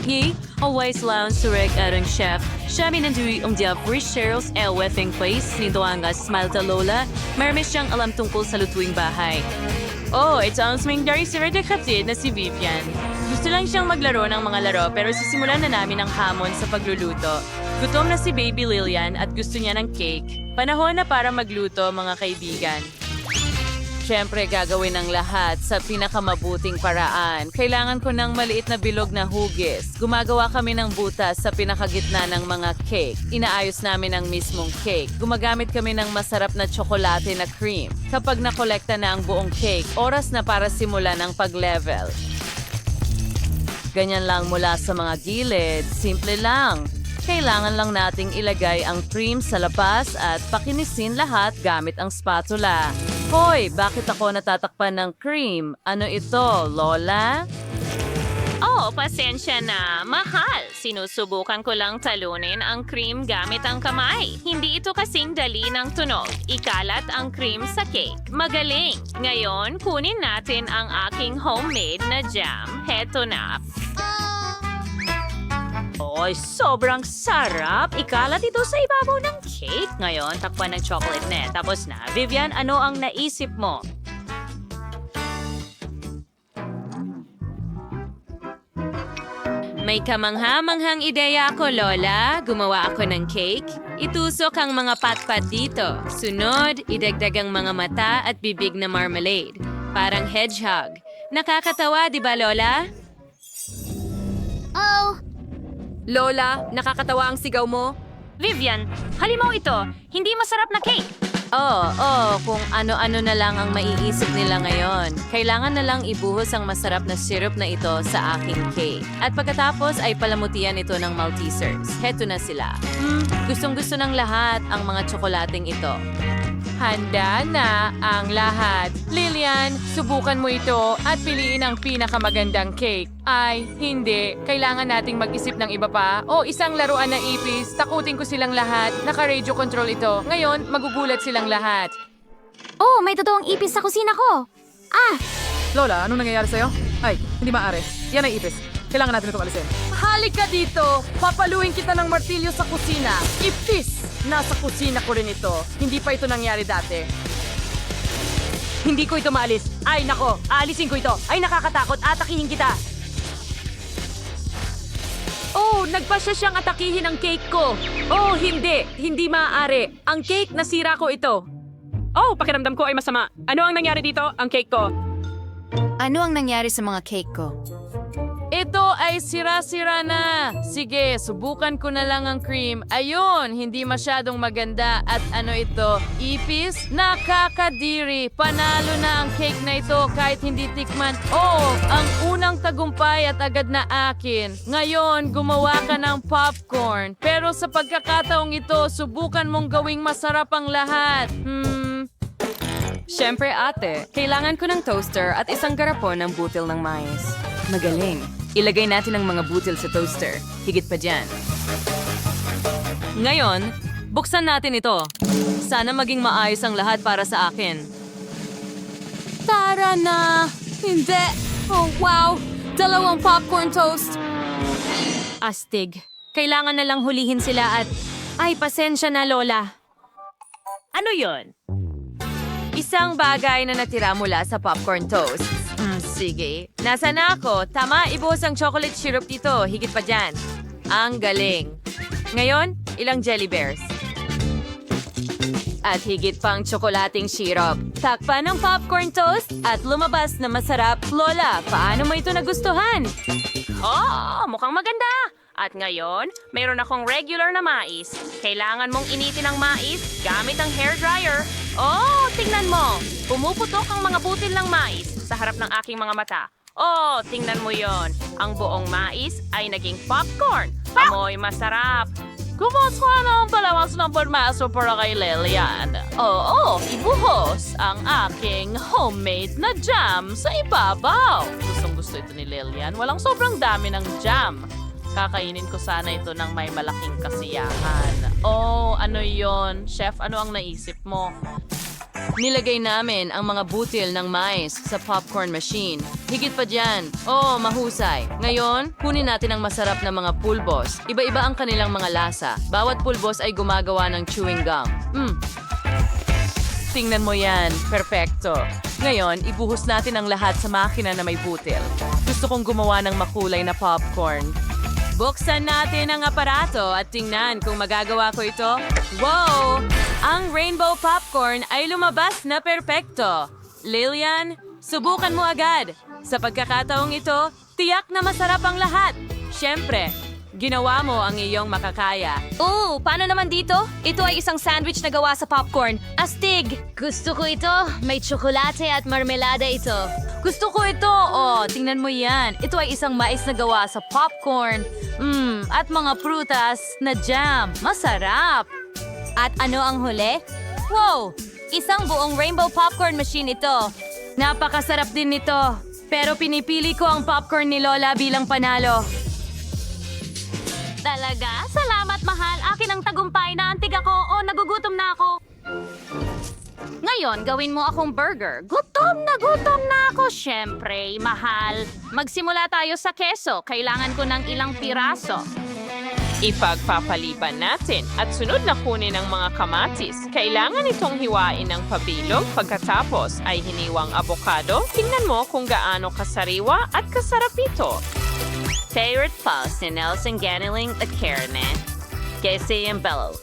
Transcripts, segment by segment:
Hi, always lounge surek arang chef. Siya minandui dia Cheryls wefing place ni Doanga Smile ta Lola. Marami siyang alam tungkol sa lutuing bahay. Oh, it sounds ming dari si Reda kapatid na si Vivian. Gusto lang siyang maglaro ng mga laro pero sisimulan na namin ang hamon sa pagluluto. Gutom na si Baby Lilian at gusto niya ng cake. Panahon na para magluto, mga kaibigan. Siyempre, gagawin ang lahat sa pinakamabuting paraan. Kailangan ko ng maliit na bilog na hugis. Gumagawa kami ng butas sa pinakagitna ng mga cake. Inaayos namin ang mismong cake. Gumagamit kami ng masarap na tsokolate na cream. Kapag nakolekta na ang buong cake, oras na para simulan ang pag-level. Ganyan lang mula sa mga gilid. Simple lang. Kailangan lang nating ilagay ang cream sa labas at pakinisin lahat gamit ang spatula. Hoy, bakit ako natatakpan ng cream? Ano ito, Lola? Oh, pasensya na. Mahal. Sinusubukan ko lang talunin ang cream gamit ang kamay. Hindi ito kasing dali ng tunog. Ikalat ang cream sa cake. Magaling. Ngayon, kunin natin ang aking homemade na jam. Heto na. Oy, sobrang sarap! Ikalat ito sa ibabaw ng cake. Ngayon, takpan ng chocolate net. Tapos na. Vivian, ano ang naisip mo? May kamangha-manghang ideya ako, Lola. Gumawa ako ng cake. Itusok ang mga patpat dito. Sunod, idagdag ang mga mata at bibig na marmalade. Parang hedgehog. Nakakatawa, di ba, Lola? Oh, Lola, nakakatawa ang sigaw mo? Vivian, halimaw ito. Hindi masarap na cake. Kung ano-ano na lang ang maiisip nila ngayon. Kailangan na lang ibuhos ang masarap na syrup na ito sa aking cake. At pagkatapos ay palamutian ito ng Maltesers. Heto na sila. Gustong-gusto ng lahat ang mga tsokolating ito. Handa na ang lahat. Lilian, subukan mo ito at piliin ang pinakamagandang cake. Ay, hindi. Kailangan nating mag-isip ng iba pa. O isang laruan na ipis. Takutin ko silang lahat. Naka-radio control ito. Ngayon, magugulat silang lahat. Oh, may totoong ipis sa kusina ko. Lola, anong nangyayari sa'yo? Ay, hindi maaari. Yan ay ipis. Kailangan natin itong alisin. Halika dito! Papaluin kita ng martilyo sa kusina. Ipis! Nasa kusina ko rin ito. Hindi pa ito nangyari dati. Hindi ko ito maalis. Ay, nako! Aalisin ko ito. Ay, nakakatakot. Atakihin kita. Oh, nagpasya siyang atakihin ang cake ko. Oh, hindi. Hindi maaari. Ang cake, nasira ko ito. Oh, pakiramdam ko ay masama. Ano ang nangyari dito? Ang cake ko. Ano ang nangyari sa mga cake ko? Ito ay sira-sira na. Sige, subukan ko na lang ang cream. Ayun, hindi masyadong maganda. At ano ito? Ipis? Nakakadiri. Panalo na ang cake na ito kahit hindi tikman. Oh, ang unang tagumpay at agad na akin. Ngayon, gumawa ka ng popcorn. Pero sa pagkakataong ito, subukan mong gawing masarap ang lahat. Siyempre ate, kailangan ko ng toaster at isang garapon ng butil ng mais. Magaling. Ilagay natin ang mga butil sa toaster. Higit pa dyan. Ngayon, buksan natin ito. Sana maging maayos ang lahat para sa akin. Tara na! Hindi! Oh, wow! 2 popcorn toast! Astig. Kailangan na lang hulihin sila at... Ay, pasensya na, Lola. Ano yon? Isang bagay na natira mula sa popcorn toast. Sige. Nasa na ako? Tama, ibuhos ang chocolate syrup dito. Higit pa dyan. Ang galing. Ngayon, ilang jelly bears. At higit pang tsokolating syrup. Takpan ng popcorn toast at lumabas na masarap. Lola, paano mo ito nagustuhan? Oh, mukhang maganda. At ngayon, mayroon akong regular na mais. Kailangan mong initin ang mais gamit ang hairdryer. Oh, tingnan mo. Pumuputok ang mga butil ng mais sa harap ng aking mga mata. Oh, tingnan mo yon. Ang buong mais ay naging popcorn. Amoy masarap. Kumusta na ang palawas ng pormaso para kay Lilian? Oo, ibuhos ang aking homemade na jam sa ibabaw. Gustong-gusto ito ni Lilian. Walang sobrang dami ng jam. Kakainin ko sana ito ng may malaking kasiyahan. Oh, ano yon? Chef, ano ang naisip mo? Nilagay namin ang mga butil ng mais sa popcorn machine. Higit pa dyan. Oo, mahusay. Ngayon, kunin natin ang masarap na mga pulbos. Iba-iba ang kanilang mga lasa. Bawat pulbos ay gumagawa ng chewing gum. Tingnan mo yan. Perfecto. Ngayon, ibuhos natin ang lahat sa makina na may butil. Gusto kong gumawa ng makulay na popcorn. Buksan natin ang aparato at tingnan kung magagawa ko ito. Wow! Ang rainbow popcorn ay lumabas na perpekto. Lilian, subukan mo agad. Sa pagkakataong ito, tiyak na masarap ang lahat. Siyempre, ginawa mo ang iyong makakaya. Paano naman dito? Ito ay isang sandwich na gawa sa popcorn. Astig! Gusto ko ito. May tsokolate at marmelada ito. Gusto ko ito. Tingnan mo yan. Ito ay isang mais na gawa sa popcorn. At mga prutas na jam. Masarap. At ano ang huli? Wow! Isang buong rainbow popcorn machine ito. Napakasarap din nito. Pero pinipili ko ang popcorn ni Lola bilang panalo. Talaga? Salamat, mahal. Akin ang tagumpay. Naantig ako o nagugutom na ako. Ngayon, gawin mo akong burger. Gutom na ako. Siyempre, mahal. Magsimula tayo sa keso. Kailangan ko ng ilang piraso. Ipagpapaliban natin at sunod na kunin ang mga kamatis. Kailangan itong hiwain ng pabilog pagkatapos ay hiniwang abokado. Tingnan mo kung gaano kasariwa at kasarap ito. Favorite pause ni Nelson Ganiling at Carne. Kasi yung bellow.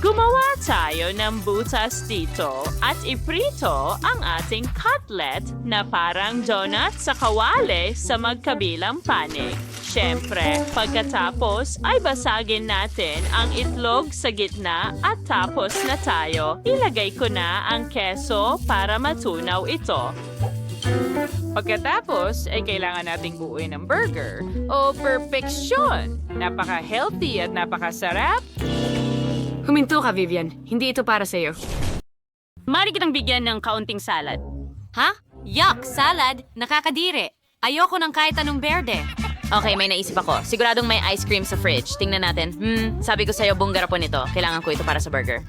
Gumawa tayo ng butas dito at iprito ang ating cutlet na parang donut sa kawali sa magkabilang panig. Siyempre, pagkatapos ay basagin natin ang itlog sa gitna at tapos na tayo. Ilagay ko na ang keso para matunaw ito. Pagkatapos ay kailangan nating buuin ng burger o perfeksyon. Napaka-healthy at napakasarap. Huminto ka, Vivian. Hindi ito para sa'yo. Mari kitang bigyan ng kaunting salad. Ha? Yuck! Salad? Nakakadiri. Ayoko ng kahit anong berde. Okay, may naisip ako. Siguradong may ice cream sa fridge. Tingnan natin. Sabi ko sa'yo, bunggara po nito. Kailangan ko ito para sa burger.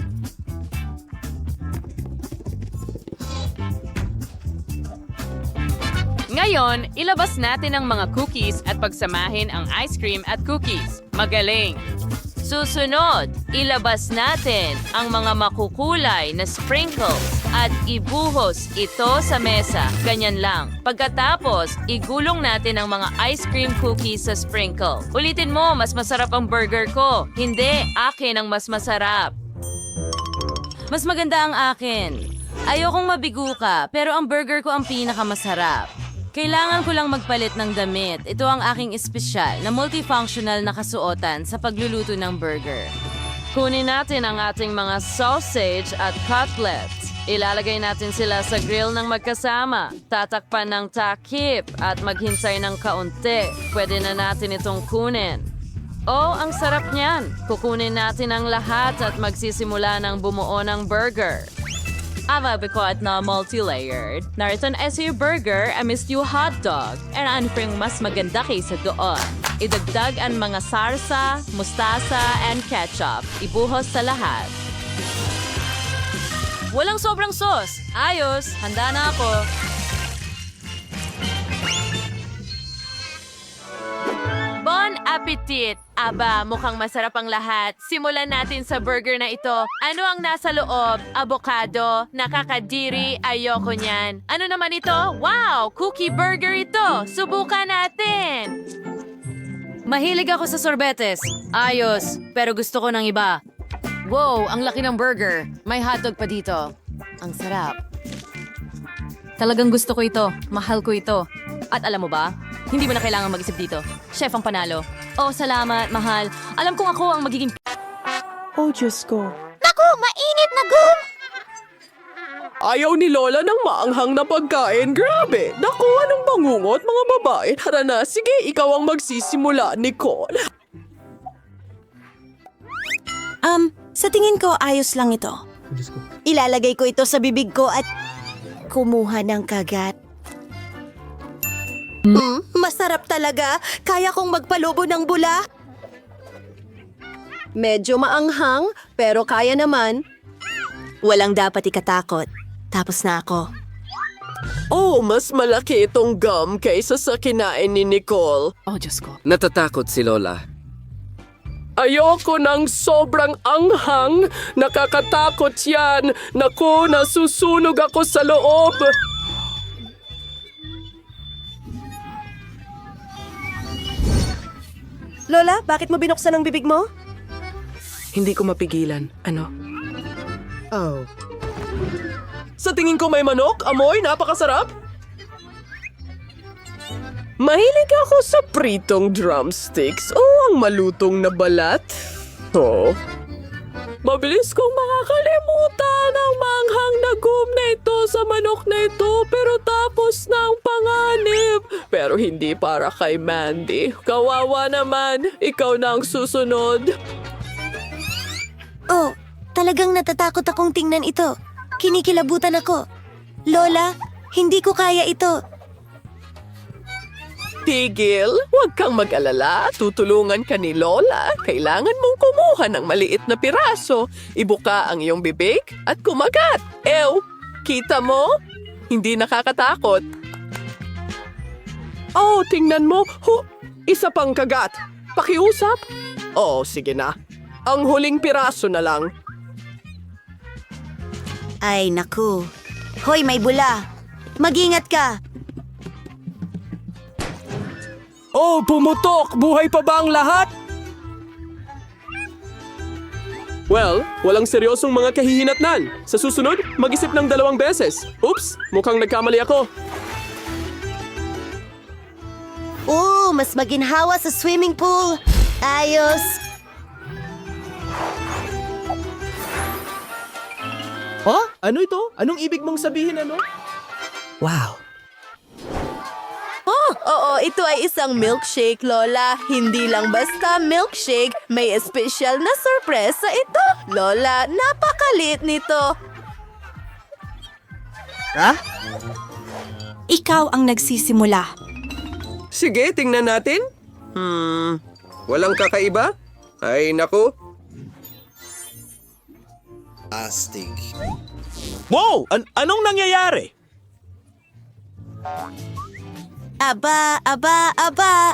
Ngayon, ilabas natin ang mga cookies at pagsamahin ang ice cream at cookies. Magaling! Susunod, ilabas natin ang mga makukulay na sprinkles at ibuhos ito sa mesa. Ganyan lang. Pagkatapos, igulong natin ang mga ice cream cookies sa sprinkle. Ulitin mo, mas masarap ang burger ko. Hindi, akin ang mas masarap. Mas maganda ang akin. Ayokong mabigo ka, pero ang burger ko ang pinakamasarap. Kailangan ko lang magpalit ng damit. Ito ang aking espesyal na multifunctional na kasuotan sa pagluluto ng burger. Kunin natin ang ating mga sausage at cutlets. Ilalagay natin sila sa grill ng magkasama. Tatakpan ng takip at maghintay ng kaunti. Pwede na natin itong kunin. Oh, ang sarap niyan! Kukunin natin ang lahat at magsisimula ng bumuo ng burger. Ababikot na multi-layered. Narito na yung burger, I missed you hotdog. And ano pa yung mas maganda kaysa doon? Idagdag ang mga sarsa, mustasa, and ketchup. Ibuhos sa lahat. Walang sobrang sauce. Ayos, handa na ako. Bon appetit! Aba, mukhang masarap ang lahat. Simulan natin sa burger na ito. Ano ang nasa loob? Avocado, nakakadiri, ayoko niyan. Ano naman ito? Wow! Cookie burger ito! Subukan natin! Mahilig ako sa sorbetes. Ayos, pero gusto ko ng iba. Wow, ang laki ng burger. May hotdog pa dito. Ang sarap. Talagang gusto ko ito. Mahal ko ito. At alam mo ba? Hindi mo na kailangan mag-isip dito. Chef ang panalo. Oh, salamat, mahal. Alam kong ako ang magiging... Oh, Diyos ko. Naku, mainit na gum! Ayaw ni Lola ng maanghang na pagkain. Grabe! Naku, anong bangungot, mga babae? Tara na, sige, ikaw ang magsisimula, Nicole. Sa tingin ko, ayos lang ito. Ilalagay ko ito sa bibig ko at kumuha ng kagat. Masarap talaga. Kaya kong magpalubo ng bula. Medyo maanghang, pero kaya naman. Walang dapat ikatakot. Tapos na ako. Oh, mas malaki itong gum kaysa sa kinain ni Nicole. Oh, Diyos ko. Natatakot si Lola. Ayoko ng sobrang anghang. Nakakatakot yan. Naku, nasusunog ako sa loob. Lola, bakit mo binuksan ang bibig mo? Hindi ko mapigilan. Ano? Oh. Sa tingin ko may manok, amoy, napakasarap. Mahilig ako sa pritong drumsticks o ang malutong na balat. Oh. Mabilis kong makakalimutan ang manghang na gum na ito sa manok na ito pero tapos na ang panganib. Pero hindi para kay Mandy. Kawawa naman, ikaw na ang susunod. Oh, talagang natatakot akong tingnan ito. Kinikilabutan ako. Lola, hindi ko kaya ito. Tigil, huwag kang mag-alala. Tutulungan ka ni Lola. Kailangan mong kumuha ng maliit na piraso. Ibuka ang iyong bibig at kumagat. Ew, kita mo? Hindi nakakatakot. Oh, tingnan mo. Isa pang kagat. Pakiusap? Oh, sige na. Ang huling piraso na lang. Ay, naku. Hoy, may bula. Mag-ingat ka. Oh, pumutok! Buhay pa ba ang lahat? Well, walang seryosong mga kahihinatnan. Sa susunod, mag-isip ng 2 beses. Oops, mukhang nagkamali ako. Mas maginhawa sa swimming pool. Ayos. Huh? Ano ito? Anong ibig mong sabihin, ano? Wow. Oo, ito ay isang milkshake, Lola. Hindi lang basta milkshake, may espesyal na sorpresa ito. Lola, napakalit nito. Ha? Ikaw ang nagsisimula. Sige, tingnan natin. Walang kakaiba? Ay, naku. Astig. Wow! Anong nangyayari? Aba,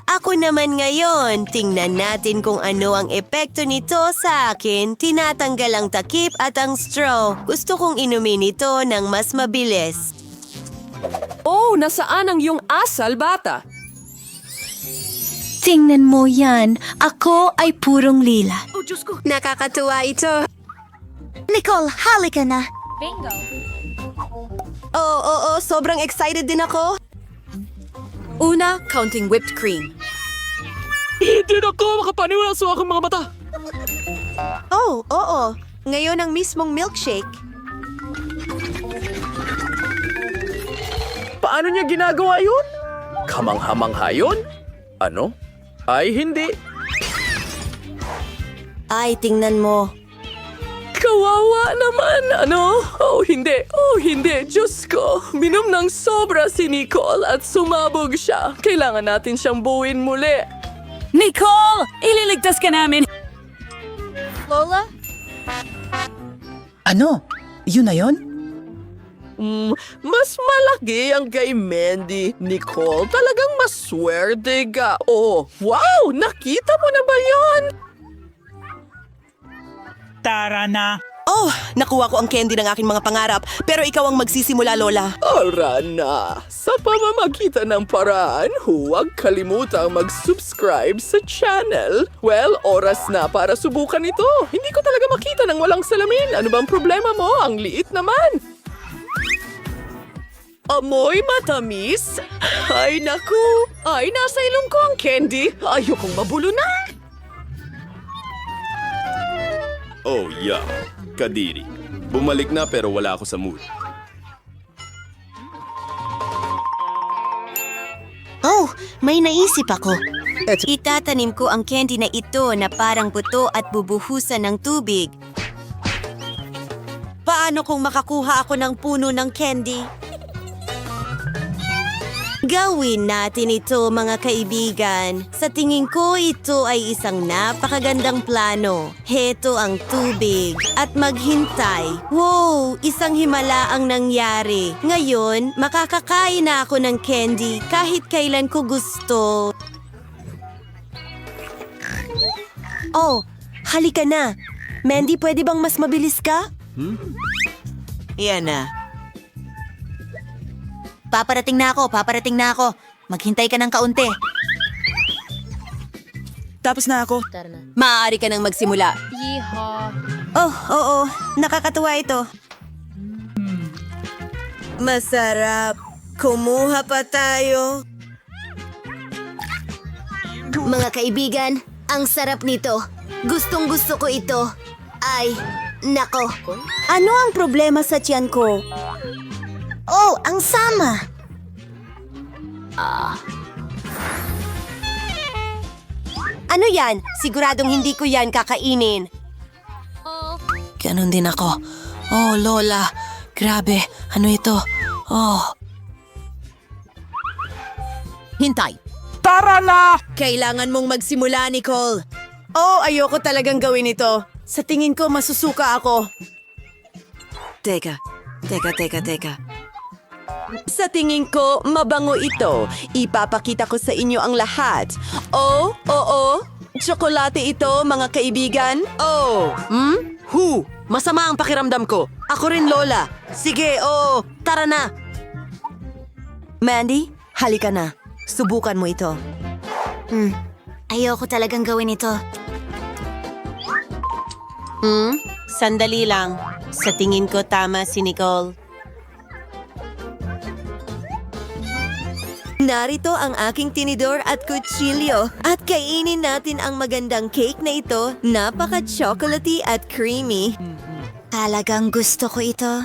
ako naman ngayon. Tingnan natin kung ano ang epekto nito sa akin. Tinatanggal ang takip at ang straw. Gusto kong inumin ito ng mas mabilis. Oh, nasaan ang iyong asal, bata? Tingnan mo yan. Ako ay purong lila. Nakakatuwa ito. Nicole, halika na. Bingo! Oo, sobrang excited din ako. Una, counting whipped cream. Hindi na ako makapaniwala sa aking mga mata. Oh, oo. Ngayon ang mismong milkshake. Paano niya ginagawa yun? Kamangha-mangha yun? Ano? Ay, hindi. Ay, tingnan mo. Kawawa naman, ano? Oh, hindi. Diyos ko. Minom ng sobra si Nicole at sumabog siya. Kailangan natin siyang buuin muli. Nicole! Ililigtas ka namin! Lola? Ano? Yun na yun? Mas malaki ang kay Mandy. Nicole, talagang maswerte ka. Oh, wow! Nakita mo na ba yon? Tara na. Oh, nakuha ko ang candy ng aking mga pangarap. Pero ikaw ang magsisimula, Lola. Ara na! Sa pamamagitan ng paraan, huwag kalimutang mag-subscribe sa channel. Well, oras na para subukan ito. Hindi ko talaga makita ng walang salamin. Ano bang problema mo? Ang liit naman. Amoy matamis? Ay, naku! Ay, nasa ilong ko ang candy. Ayokong mabulunan. Oh, yeah. Kadiri. Bumalik na pero wala ako sa mood. Oh, may naisip ako. Itatanim ko ang candy na ito na parang buto at bubuhusan ng tubig. Paano kung makakuha ako ng puno ng candy? Gawin natin ito, mga kaibigan. Sa tingin ko, ito ay isang napakagandang plano. Heto ang tubig at maghintay. Wow, isang himala ang nangyari. Ngayon, makakakain na ako ng candy kahit kailan ko gusto. Oh, halika na. Mandy, pwede bang mas mabilis ka? Yan na. Paparating na ako. Maghintay ka ng kaunti. Tapos na ako. Maaari ka nang magsimula. Oh, oo. Nakakatuwa ito. Masarap. Kumuha pa tayo. Mga kaibigan, ang sarap nito. Gustong-gusto ko ito. Ay, nako. Ano ang problema sa tiyan ko? Oh, ang sama. Ano yan? Siguradong hindi ko yan kakainin. Ganon din ako. Oh, Lola. Grabe. Ano ito? Oh. Hintay. Tara na! Kailangan mong magsimula, Nicole. Oh, ayoko talagang gawin ito. Sa tingin ko, masusuka ako. Teka. Sa tingin ko, mabango ito. Ipapakita ko sa inyo ang lahat. Oh, oo. Tsokolate ito, mga kaibigan. Oh. Masama ang pakiramdam ko. Ako rin, Lola. Sige, tara na. Mandy, halika na. Subukan mo ito. Ayoko talagang gawin ito. Sandali lang. Sa tingin ko, tama si Nicole. Narito ang aking tinidor at kutsilyo at kainin natin ang magandang cake na ito. Napaka-chocolatey at creamy. Talagang gusto ko ito.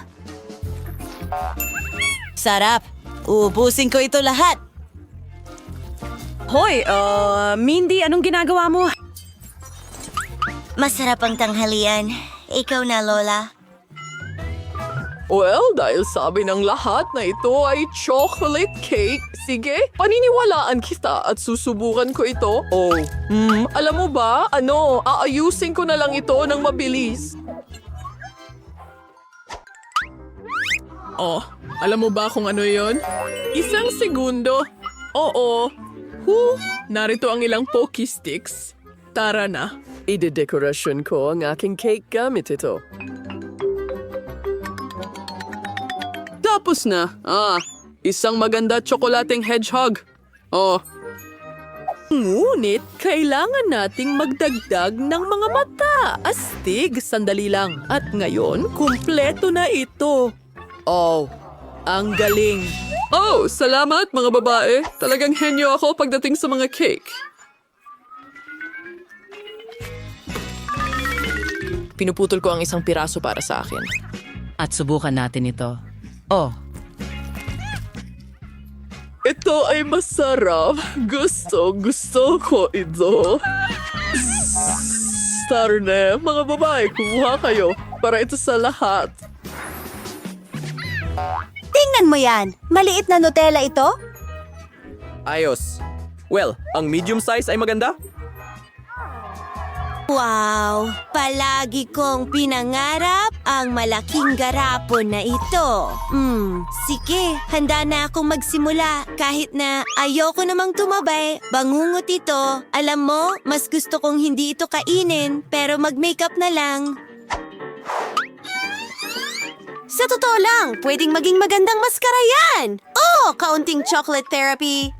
Sarap! Ubusin ko ito lahat! Hoy, Mindy, anong ginagawa mo? Masarap ang tanghalian. Ikaw na, Lola. Well, dahil sabi ng lahat na ito ay chocolate cake, sige, paniniwalaan kita at susubukan ko ito. Oh, alam mo ba, aayusin ko na lang ito ng mabilis. Oh, alam mo ba kung ano yon? Isang segundo. Oo. Narito ang ilang Pocky Sticks. Tara na. Idedekorasyon ko ang aking cake gamit ito. Tapos na. Isang maganda tsokolateng hedgehog. Oh. Ngunit, kailangan nating magdagdag ng mga mata. Astig, sandali lang. At ngayon, kumpleto na ito. Oh, ang galing. Oh, salamat mga babae. Talagang henyo ako pagdating sa mga cake. Pinuputol ko ang isang piraso para sa akin. At subukan natin ito. Oh, Ito ay masarap. Gusto ko ito. Tara na, mga babae, kumuha kayo para ito sa lahat. Tingnan mo yan! Maliit na Nutella ito? Ayos. Well, ang medium size ay maganda. Wow! Palagi kong pinangarap ang malaking garapon na ito. Sige, handa na akong magsimula. Kahit na ayoko namang tumabay, bangungot ito. Alam mo, mas gusto kong hindi ito kainin, pero mag-makeup na lang. Sa totoo lang, pwedeng maging magandang maskara yan! Oh, kaunting chocolate therapy.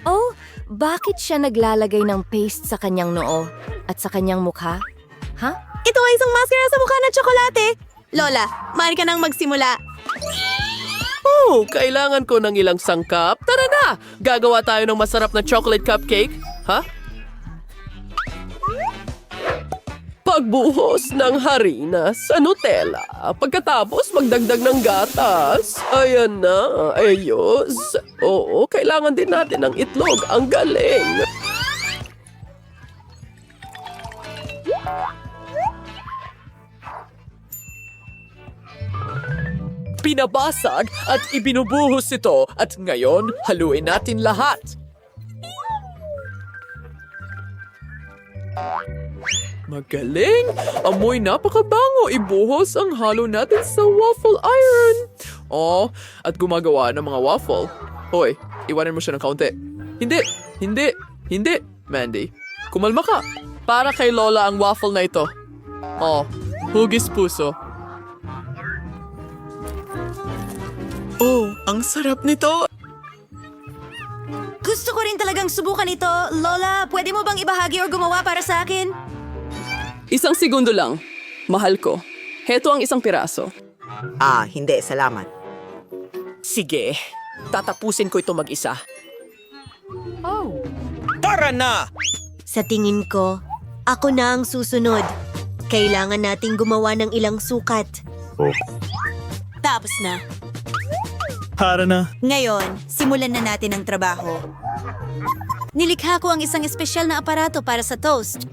Oh, bakit siya naglalagay ng paste sa kanyang noo at sa kanyang mukha? Ha? Ito ay isang maskara sa mukha na tsokolate. Lola, maaari ka nang magsimula. Oh, kailangan ko ng ilang sangkap. Tara na! Gagawa tayo ng masarap na chocolate cupcake. Ha? Pagbuhos ng harina sa Nutella. Pagkatapos, magdagdag ng gatas. Ayan na, ayos. Oo, kailangan din natin ng itlog. Ang galing. binabasag at ibinubuhos ito at ngayon haluin natin lahat. Magaling! Amoy napakabango! Ibuhos ang halo natin sa waffle iron! Oh, at gumagawa ng mga waffle. Hoy, iwanan mo siya ng kaunti. Hindi! Mandy, kumalma ka. Para kay Lola ang waffle na ito. Oh, hugis puso. Oh, ang sarap nito! Gusto ko rin talagang subukan ito. Lola, pwede mo bang ibahagi or gumawa para sa akin? Isang segundo lang. Mahal ko. Heto ang isang piraso. Hindi, salamat. Sige, tatapusin ko ito mag-isa. Tara na! Sa tingin ko, ako na ang susunod. Kailangan nating gumawa ng ilang sukat. Tapos na. Para na. Ngayon, simulan na natin ang trabaho. Nilikha ko ang isang espesyal na aparato para sa toast.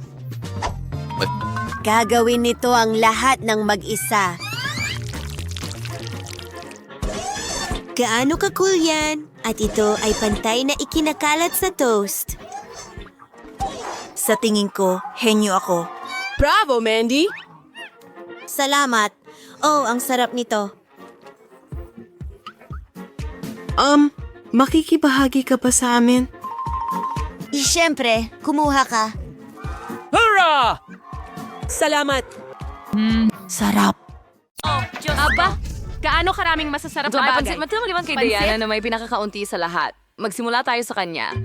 Gagawin nito ang lahat ng mag-isa. Gaano ka-cool yan? At ito ay pantay na ikinakalat sa toast. Sa tingin ko, henyo ako. Bravo, Mandy! Salamat. Oh, ang sarap nito. Makikibahagi ka pa sa amin? Siyempre, kumuha ka. Hurrah! Salamat! Sarap. Aba, kaano karaming masasarap na bagay? Pansin, matulungan kay Diana na may pinakakaunti sa lahat. Magsimula tayo sa kanya.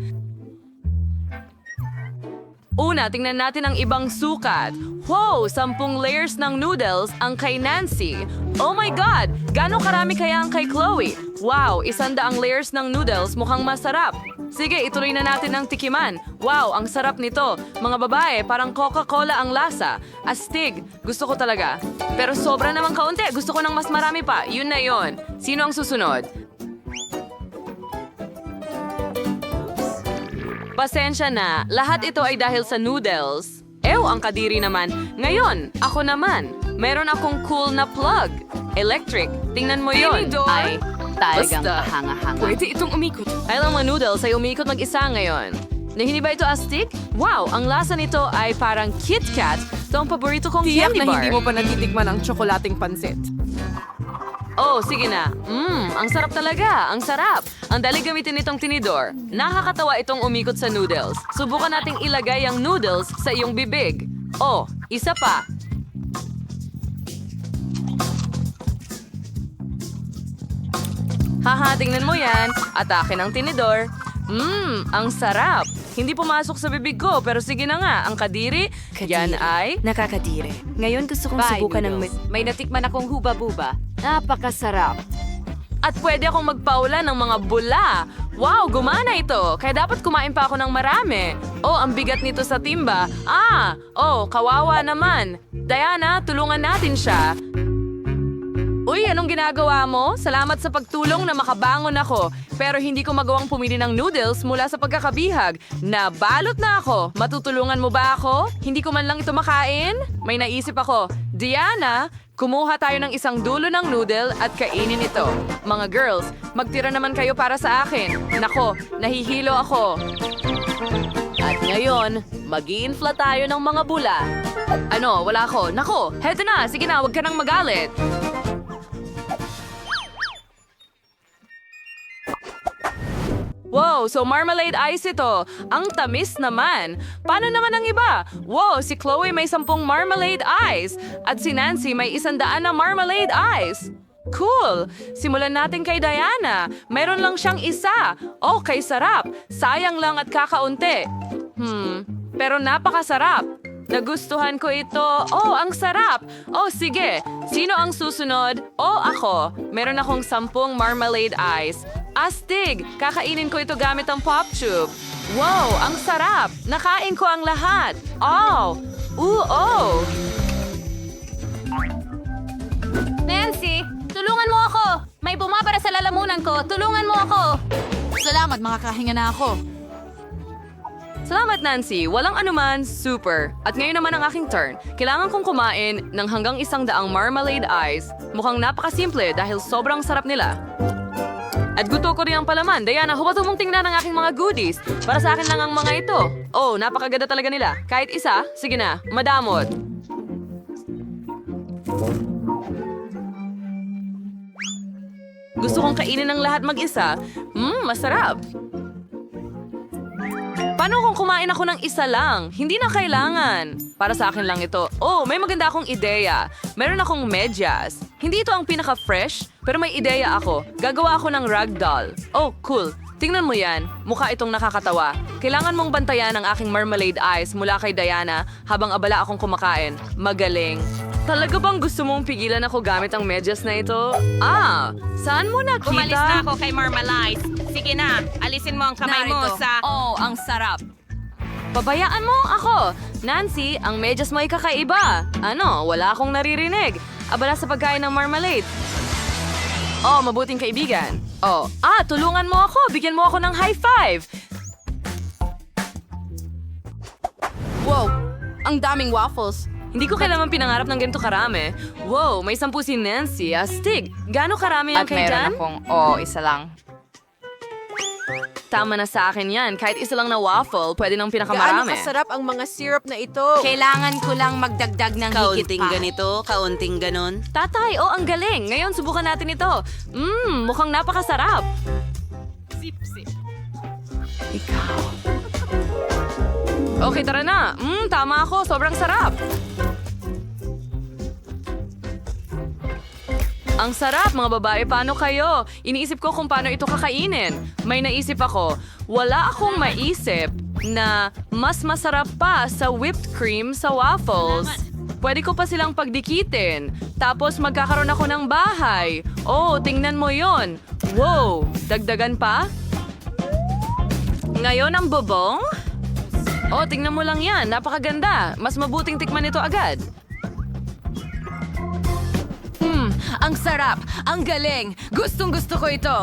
Una, tingnan natin ang ibang sukat. Wow, 10 layers ng noodles ang kay Nancy. Oh my God! Gano'ng karami kaya ang kay Chloe? Wow, 100 layers ng noodles, mukhang masarap. Sige, ituloy na natin ang tikiman. Wow, ang sarap nito. Mga babae, parang Coca-Cola ang lasa. Astig, gusto ko talaga. Pero sobra namang kaunti, gusto ko ng mas marami pa. Yun na yun. Sino ang susunod? Pasensya na, lahat ito ay dahil sa noodles. Ang kadiri naman. Ngayon, ako naman. Meron akong cool na plug. Electric. Tingnan mo yon. Ay, talagang kahanga-hanga. Pwede itong umikot. Ay lang mga noodles ay umiikot mag-isa ngayon. Na hindi ba ito astig? Wow, ang lasa nito ay parang Kit Kat. Ito ang paborito kong Tiyak candy na bar. hindi mo pa natitikman ang tsokolating pansit. Oh, sige na. Ang sarap talaga. Ang sarap. Ang dali gamitin itong tinidor. Nakakatawa itong umikot sa noodles. Subukan nating ilagay ang noodles sa iyong bibig. Oh, isa pa. Haha, tingnan mo yan. Atake ng tinidor. Ang sarap. Hindi pumasok sa bibig ko, pero sige na nga. Ang kadiri, yan ay... Nakakadire. Ngayon gusto kong subukan ng may natikman akong huba-buba. Napakasarap. At pwede akong magpaula ng mga bula. Wow, gumana ito. Kaya dapat kumain pa ako ng marami. Oh, ang bigat nito sa timba. Kawawa naman. Diana, tulungan natin siya. Uy, anong ginagawa mo? Salamat sa pagtulong na makabangon ako. Pero hindi ko magawang pumili ng noodles mula sa pagkakabihag. Nabalot na ako. Matutulungan mo ba ako? Hindi ko man lang ito makain? May naisip ako. Diana, kumuha tayo ng isang dulo ng noodle at kainin ito. Mga girls, magtira naman kayo para sa akin. Nako, nahihilo ako. At ngayon, mag-i-infla tayo ng mga bula. Ano, wala ako. Nako, heto na. Sige na, huwag ka nang magalit. Wow, so marmalade ice ito. Ang tamis naman. Paano naman ang iba? Wow, si Chloe may 10 marmalade ice. At si Nancy may 100 na marmalade ice. Cool! Simulan natin kay Diana. Meron lang siyang isa. Okay, sarap. Sayang lang at kakaunti. Pero napakasarap. Nagustuhan ko ito. Oh, ang sarap. Oh, sige. Sino ang susunod? Oh, ako. Meron akong 10 marmalade ice. Astig! Kakainin ko ito gamit ang pop tube. Wow, ang sarap! Nakain ko ang lahat. Oh! Nancy, tulungan mo ako! May bumabara sa lalamunan ko. Tulungan mo ako! Salamat, makakahinga na ako. Salamat, Nancy. Walang anuman. Super. At ngayon naman ang aking turn. Kailangan kong kumain ng hanggang 100 marmalade ice. Mukhang napakasimple dahil sobrang sarap nila. At gusto ko rin ang palaman. Diana, huwag mong tingnan ang aking mga goodies. Para sa akin lang ang mga ito. Oh, napakaganda talaga nila. Kahit isa, sige na, madamot. Gusto kong kainin ng lahat mag-isa. Masarap. Paano kung kumain ako ng isa lang? Hindi na kailangan. Para sa akin lang ito. Oh, may maganda akong ideya. Meron akong medyas. Hindi ito ang pinaka-fresh, pero may ideya ako. Gagawa ako ng ragdoll. Oh, cool. Tingnan mo yan. Mukha itong nakakatawa. Kailangan mong bantayan ang aking marmalade ice mula kay Diana habang abala akong kumakain. Magaling. Talaga bang gusto mong pigilan ako gamit ang medyas na ito? Saan mo nakita? Umalis na ako kay Marmalade. Sige na, alisin mo ang kamay mo sa... Oh, ang sarap. Pabayaan mo ako. Nancy, ang medyas mo ay kakaiba. Ano, wala akong naririnig. Abala sa pagkain ng marmalade. Oh, mabuting kaibigan. Oh, tulungan mo ako. Bigyan mo ako ng high five. Wow, ang daming waffles. Hindi ko kailangan pinangarap ng ganito karami. Wow, may 10 si Nancy. Astig. Gaano karami ang kay Jan? Isa lang. Tama na sa akin yan. Kahit isa lang na waffle, pwede nang pinakamarami. Gaano kasarap ang mga syrup na ito? Kailangan ko lang magdagdag ng higit pa. ganito, kaunting ganon. Tatay, ang galing. Ngayon, subukan natin ito. Mukhang napakasarap. Ikaw. Okay, tara na. Tama ako. Sobrang sarap. Ang sarap, mga babae. Paano kayo? Iniisip ko kung paano ito kakainin. May naisip ako. Wala akong maisip na mas masarap pa sa whipped cream sa waffles. Pwede ko pa silang pagdikitin. Tapos magkakaroon ako ng bahay. Oh, tingnan mo yon. Wow, dagdagan pa? Ngayon ang bubong? Oh, tingnan mo lang yan. Napakaganda. Mas mabuting tikman ito agad. Ang sarap. Ang galing. Gustong-gusto ko ito.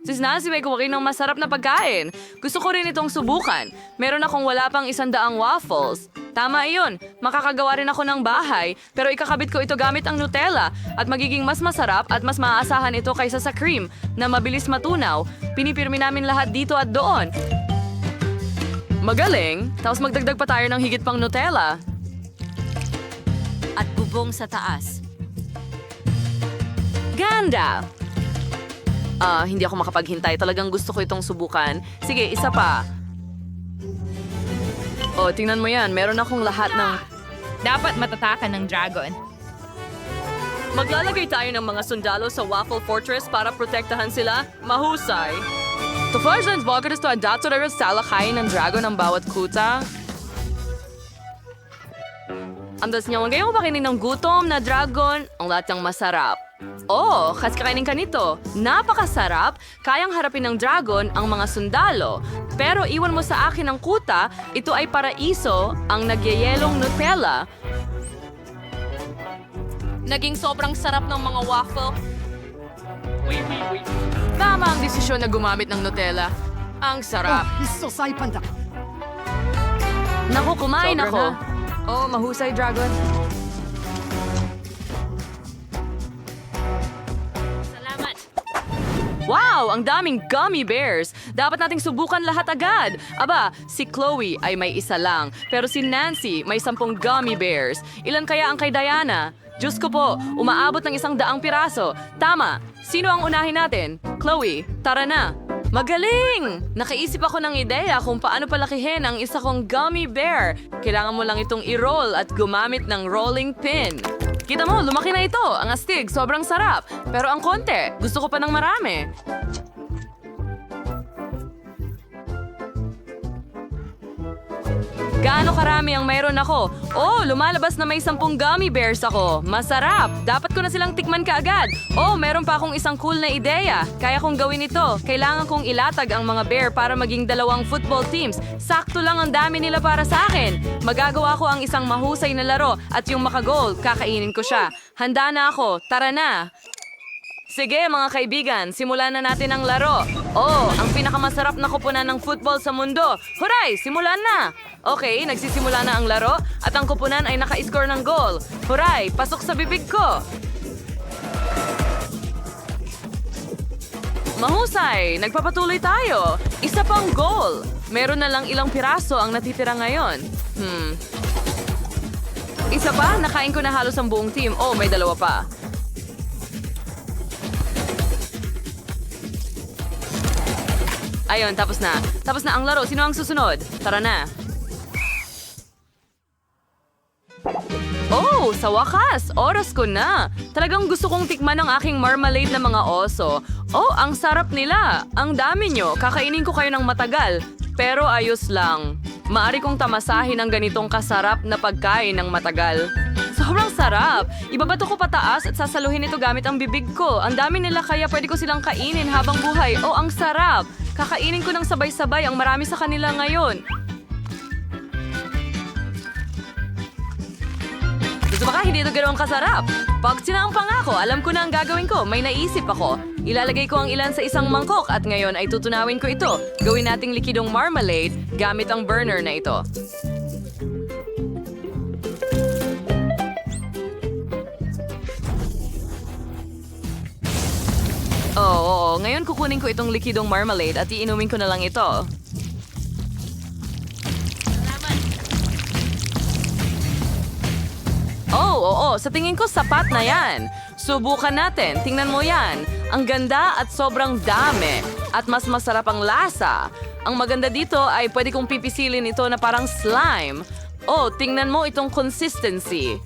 Sis Nancy, may kumain ng masarap na pagkain. Gusto ko rin itong subukan. Meron akong wala pang 100 waffles. Tama iyon. Makakagawa rin ako ng bahay, pero ikakabit ko ito gamit ang Nutella at magiging mas masarap at mas maaasahan ito kaysa sa cream na mabilis matunaw. Pinipirmi namin lahat dito at doon. Magaling. Tapos magdagdag pa tayo ng higit pang Nutella. At bubong sa taas. Ganda! Hindi ako makapaghintay. Talagang gusto ko itong subukan. Sige, isa pa. Oh, tingnan mo yan. Meron akong lahat ng... Dapat matatakan ng dragon. Maglalagay tayo ng mga sundalo sa Waffle Fortress para protektahan sila. Mahusay. Tofajlands bakit ito ang datorer sa lakayin ng dragon ang bawat kuta? Andas niya, magayong pakinig ng gutom na dragon, ang lahat ng masarap. Oh, kas kakainin ka nito. Napakasarap, kayang harapin ng dragon ang mga sundalo. Pero iwan mo sa akin ang kuta, ito ay paraiso, ang nagyayelong Nutella. Naging sobrang sarap ng mga waffle. Tama ang desisyon na gumamit ng Nutella. Ang sarap. Naku, kumain ako. Oh, mahusay, dragon. Salamat. Wow, ang daming gummy bears. Dapat nating subukan lahat agad. Aba, si Chloe ay may isa lang, pero si Nancy may 10 gummy bears. Ilan kaya ang kay Diana? Diyos ko po, umaabot ng 100 piraso. Tama, sino ang unahin natin? Chloe, tara na. Magaling! Nakaisip ako ng ideya kung paano palakihin ang isa kong gummy bear. Kailangan mo lang itong i-roll at gumamit ng rolling pin. Kita mo, lumaki na ito. Ang astig, sobrang sarap. Pero ang konti, gusto ko pa ng marami. Gaano karami ang mayroon ako? Oh, lumalabas na may 10 gummy bears ako. Masarap! Dapat ko na silang tikman kaagad. Oh, meron pa akong isang cool na ideya. Kaya kong gawin ito. Kailangan kong ilatag ang mga bear para maging 2 football teams. Sakto lang ang dami nila para sa akin. Magagawa ko ang isang mahusay na laro at yung makagol, kakainin ko siya. Handa na ako. Tara na! Sige mga kaibigan, simulan na natin ang laro. Oh, ang pinakamasarap na kupunan ng football sa mundo. Huray, simulan na! Okay, nagsisimula na ang laro at ang kupunan ay naka-score ng goal. Huray, pasok sa bibig ko! Mahusay, nagpapatuloy tayo. Isa pang goal. Meron na lang ilang piraso ang natitira ngayon. Isa pa, nakain ko na halos ang buong team. Oh, may dalawa pa. Ayun, tapos na. Tapos na ang laro. Sino ang susunod? Tara na. Oh, sa wakas! Oras ko na! Talagang gusto kong tikman ang aking marmalade na mga oso. Oh, ang sarap nila! Ang dami nyo! Kakainin ko kayo ng matagal. Pero ayos lang. Maari kong tamasahin ang ganitong kasarap na pagkain ng matagal. Sobrang sarap! Ibabato ko pataas at sasaluhin ito gamit ang bibig ko. Ang dami nila kaya pwede ko silang kainin habang buhay. Oh, ang sarap! Kakainin ko ng sabay-sabay ang marami sa kanila ngayon. Gusto ba ka hindi ito ganoong kasarap? Pag sinampang ako, alam ko na ang gagawin ko. May naisip ako. Ilalagay ko ang ilan sa isang mangkok at ngayon ay tutunawin ko ito. Gawin nating likidong marmalade gamit ang burner na ito. Oo. Ngayon kukunin ko itong likidong marmalade at iinumin ko na lang ito. Oo. Sa tingin ko sapat na yan. Subukan natin. Tingnan mo yan. Ang ganda at sobrang dami. At mas masarap ang lasa. Ang maganda dito ay pwede kong pipisilin ito na parang slime. Oh, tingnan mo itong consistency.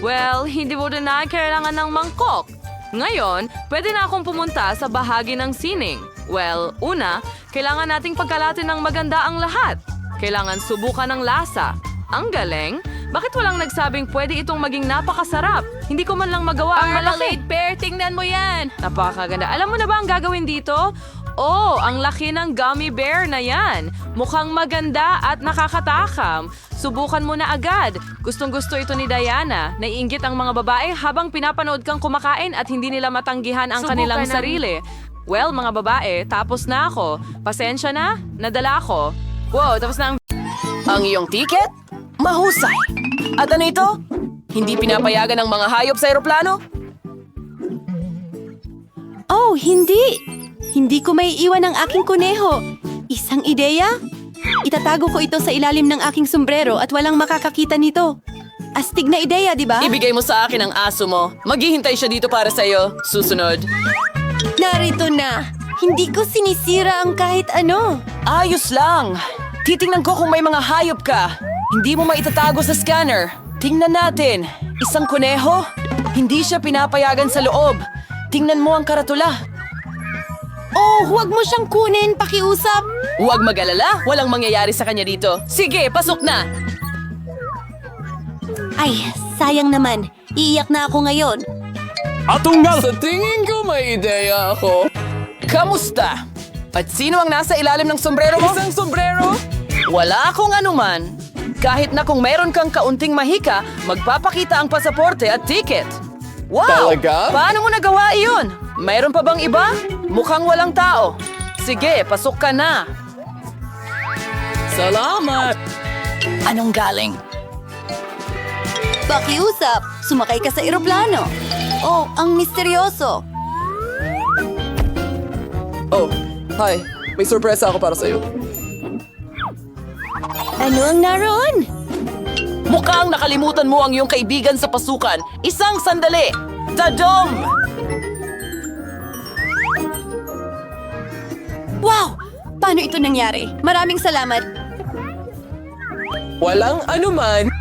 Well, hindi mo na kailangan ng mangkok. Ngayon, pwede na akong pumunta sa bahagi ng sining. Well, una, kailangan nating pagkalatin ng maganda ang lahat. Kailangan subukan ng lasa. Ang galing! Bakit walang nagsabing pwede itong maging napakasarap? Hindi ko man lang magawa ang malaki. Pear, tingnan mo yan! Napakaganda. Alam mo na ba ang gagawin dito? Oh, ang laki ng gummy bear na yan. Mukhang maganda at nakakatakam. Subukan mo na agad. Gustong-gusto ito ni Diana. Naiinggit ang mga babae habang pinapanood kang kumakain at hindi nila matanggihan ang kanilang sarili. Well, mga babae, tapos na ako. Pasensya na, nadala ako. Wow, tapos na ang... Ang iyong tiket? Mahusay! At ano ito? Hindi pinapayagan ng mga hayop sa eroplano? Oh, hindi! Hindi ko may iwan ang aking kuneho. Isang ideya? Itatago ko ito sa ilalim ng aking sombrero at walang makakakita nito. Astig na ideya, di ba? Ibigay mo sa akin ang aso mo. Maghihintay siya dito para sa'yo. Susunod. Narito na! Hindi ko sinisira ang kahit ano. Ayos lang. Titingnan ko kung may mga hayop ka. Hindi mo maitatago sa scanner. Tingnan natin. Isang kuneho? Hindi siya pinapayagan sa loob. Tingnan mo ang karatula. Oh, huwag mo siyang kunin, pakiusap. Huwag mag-alala. Walang mangyayari sa kanya dito. Sige, pasok na. Ay, sayang naman. Iiyak na ako ngayon. Atunggal! Sa tingin ko may ideya ako. Kamusta? At sino ang nasa ilalim ng sombrero mo? Isang sombrero? Wala akong anuman. Kahit na kung meron kang kaunting mahika, magpapakita ang pasaporte at ticket. Wow! Talaga? Paano mo nagawa iyon? Mayroon pa bang iba? Mukhang walang tao. Sige, pasok ka na. Salamat! Anong galing? Pakiusap, sumakay ka sa eroplano. Oh, ang misteryoso. Oh, hi. May sorpresa ako para sa'yo. Ano ang naroon? Mukhang nakalimutan mo ang iyong kaibigan sa pasukan. Isang sandali! Tadom! Wow! Paano ito nangyari? Maraming salamat. Walang anuman.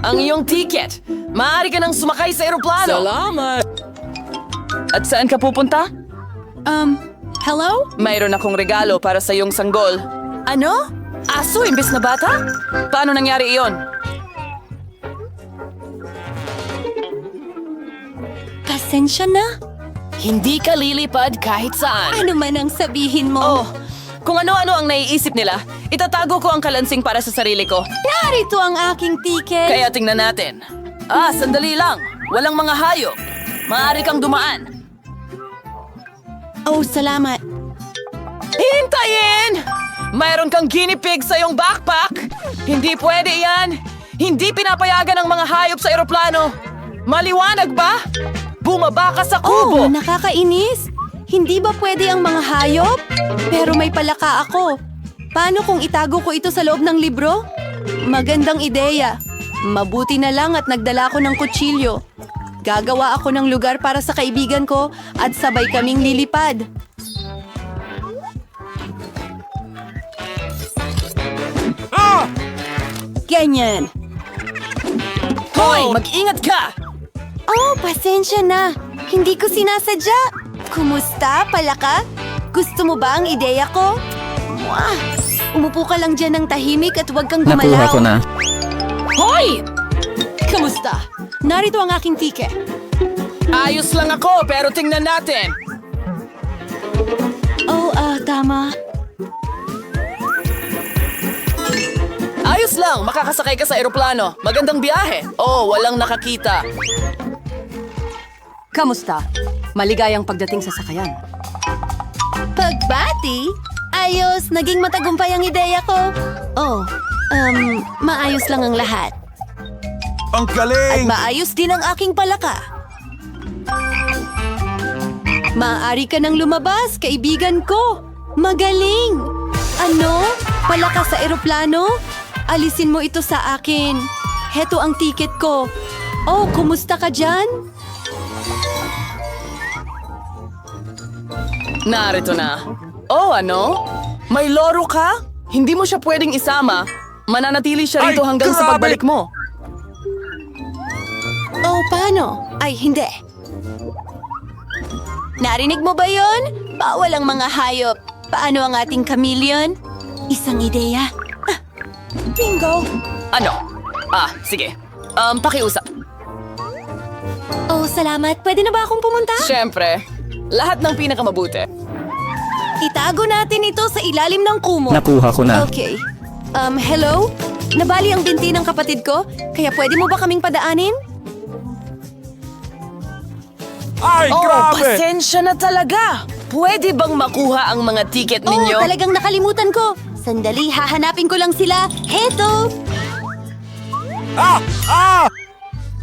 Ang iyong ticket. Maaari ka nang sumakay sa eroplano. Salamat! At saan ka pupunta? Hello? Mayroon akong regalo para sa iyong sanggol. Ano? Aso imbes na bata? Paano nangyari iyon? Pasensya na. Hindi ka lilipad kahit saan. Ano man ang sabihin mo? Oh, Kung ano-ano ang naiisip nila, itatago ko ang kalansing para sa sarili ko. Narito ang aking ticket. Kaya tingnan natin. Sandali lang. Walang mga hayop. Maaari kang dumaan. Oh, salamat. Hintayin! Mayroon kang guinea pig sa iyong backpack. Hindi pwede yan. Hindi pinapayagan ang mga hayop sa eroplano. Maliwanag ba? Bumaba ka sa kubo. Oh, nakakainis. Hindi ba pwede ang mga hayop? Pero may palaka ako. Paano kung itago ko ito sa loob ng libro? Magandang ideya. Mabuti na lang at nagdala ko ng kutsilyo. Gagawa ako ng lugar para sa kaibigan ko at sabay kaming lilipad. Ganyan. Hoy, mag-ingat ka! Oh, pasensya na. Hindi ko sinasadya. Kumusta, palaka? Gusto mo ba ang ideya ko? Mwah! Umupo ka lang dyan ng tahimik at huwag kang gumalaw. Hoy! Kamusta? Narito ang aking ticket. Ayos lang ako, pero tingnan natin. Oh, tama. Ayos lang, makakasakay ka sa eroplano. Magandang biyahe. Oh, walang nakakita. Kamusta? Maligayang pagdating sa sakayan. Pagbati? Ayos, naging matagumpay ang ideya ko. Oh, maayos lang ang lahat. Ang galing! At maayos din ang aking palaka. Maaari ka nang lumabas, kaibigan ko. Magaling! Ano? Palaka sa eroplano? Alisin mo ito sa akin. Heto ang tiket ko. Oh, kumusta ka dyan? Narito na. Oh, ano? May loro ka? Hindi mo siya pwedeng isama. Mananatili siya rito hanggang sa pagbalik mo. Oh, paano? Ay, hindi. Narinig mo ba yon? Bawal ang mga hayop. Paano ang ating chameleon? Isang ideya. Bingo! Ano? Sige. Pakiusap. Oh, salamat. Pwede na ba akong pumunta? Siyempre. Lahat ng pinakamabuti. Itago natin ito sa ilalim ng kumo. Nakuha ko na. Okay. Hello? Nabali ang binti ng kapatid ko, kaya pwede mo ba kaming padaanin? Ay, grabe! Pasensya na talaga. Pwede bang makuha ang mga tiket ninyo? Oh, talagang nakalimutan ko. Sandali, hahanapin ko lang sila. Heto!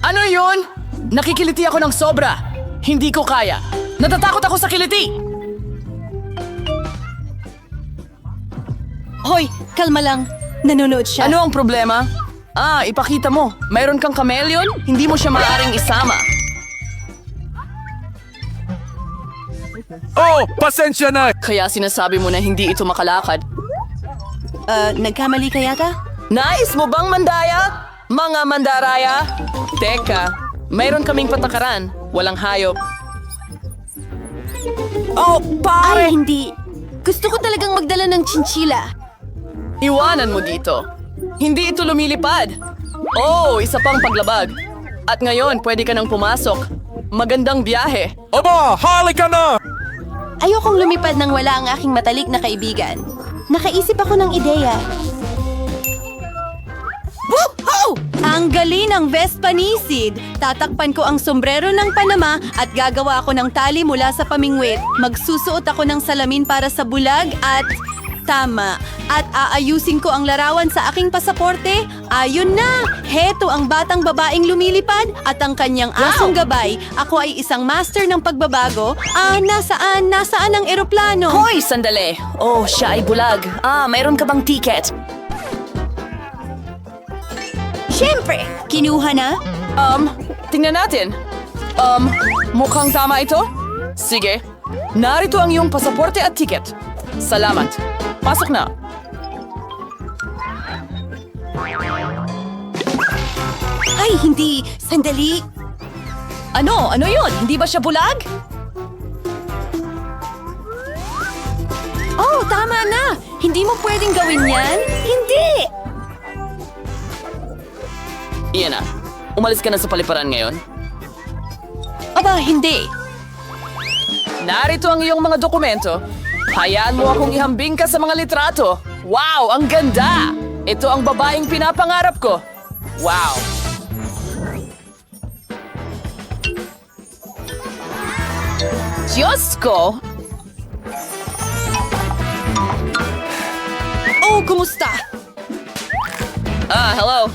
Ano yun? Nakikiliti ako ng sobra. Hindi ko kaya. Natatakot ako sa kiliti. Hoy, kalma lang. Nanonood siya. Ano ang problema? Ipakita mo. Mayroon kang chameleon? Hindi mo siya maaaring isama. Oh, pasensya na! Kaya sinasabi mo na hindi ito makalakad. Nagkamali ka yata? Nais mo bang mandaya? Mga mandaraya? Teka, mayroon kaming patakaran. Walang hayop. Oh, pare! Ay, hindi. Gusto ko talagang magdala ng chinchila. Iwanan mo dito. Hindi ito lumilipad. Oh, isa pang paglabag. At ngayon, pwede ka nang pumasok. Magandang biyahe. Aba, halika na! Ayokong lumipad nang wala ang aking matalik na kaibigan. Nakaisip ako ng ideya. Woohoo! Ang galing ng Vespanisid! Tatakpan ko ang sombrero ng Panama at gagawa ako ng tali mula sa pamingwit. Magsusuot ako ng salamin para sa bulag at... Tama. At aayusin ko ang larawan sa aking pasaporte. Ayun na! Heto ang batang babaeng lumilipad at ang kanyang asong gabay. Ako ay isang master ng pagbabago. Nasaan? Nasaan ang eroplano? Hoy, sandali. Oh, siya ay bulag. Mayroon ka bang ticket? Siyempre! Kinuha na? Tingnan natin. Mukhang tama ito? Sige. Narito ang iyong pasaporte at ticket. Salamat. Pasok na. Ay, hindi. Sandali. Ano? Ano yun? Hindi ba siya bulag? Oh, tama na. Hindi mo pwedeng gawin yan? Hindi! Iyan na. Umalis ka na sa paliparan ngayon. Aba, hindi. Narito ang iyong mga dokumento. Hayaan mo akong ihambing ka sa mga litrato. Wow, ang ganda! Ito ang babaeng pinapangarap ko. Wow! Diyos ko! Oh, kumusta? Hello.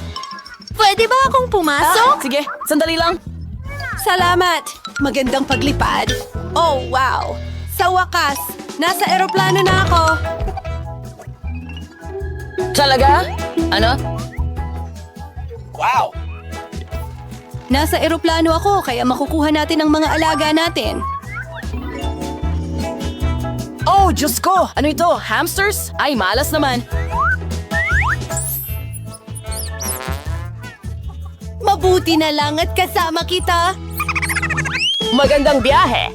Pwede ba akong pumasok? Sige, sandali lang. Salamat! Magandang paglipad. Oh, wow! Sa wakas, nasa eroplano na ako. Talaga? Ano? Wow! Nasa eroplano ako, kaya makukuha natin ang mga alaga natin. Oh, Diyos ko! Ano ito? Hamsters? Ay, malas naman. Mabuti na lang at kasama kita. Magandang biyahe.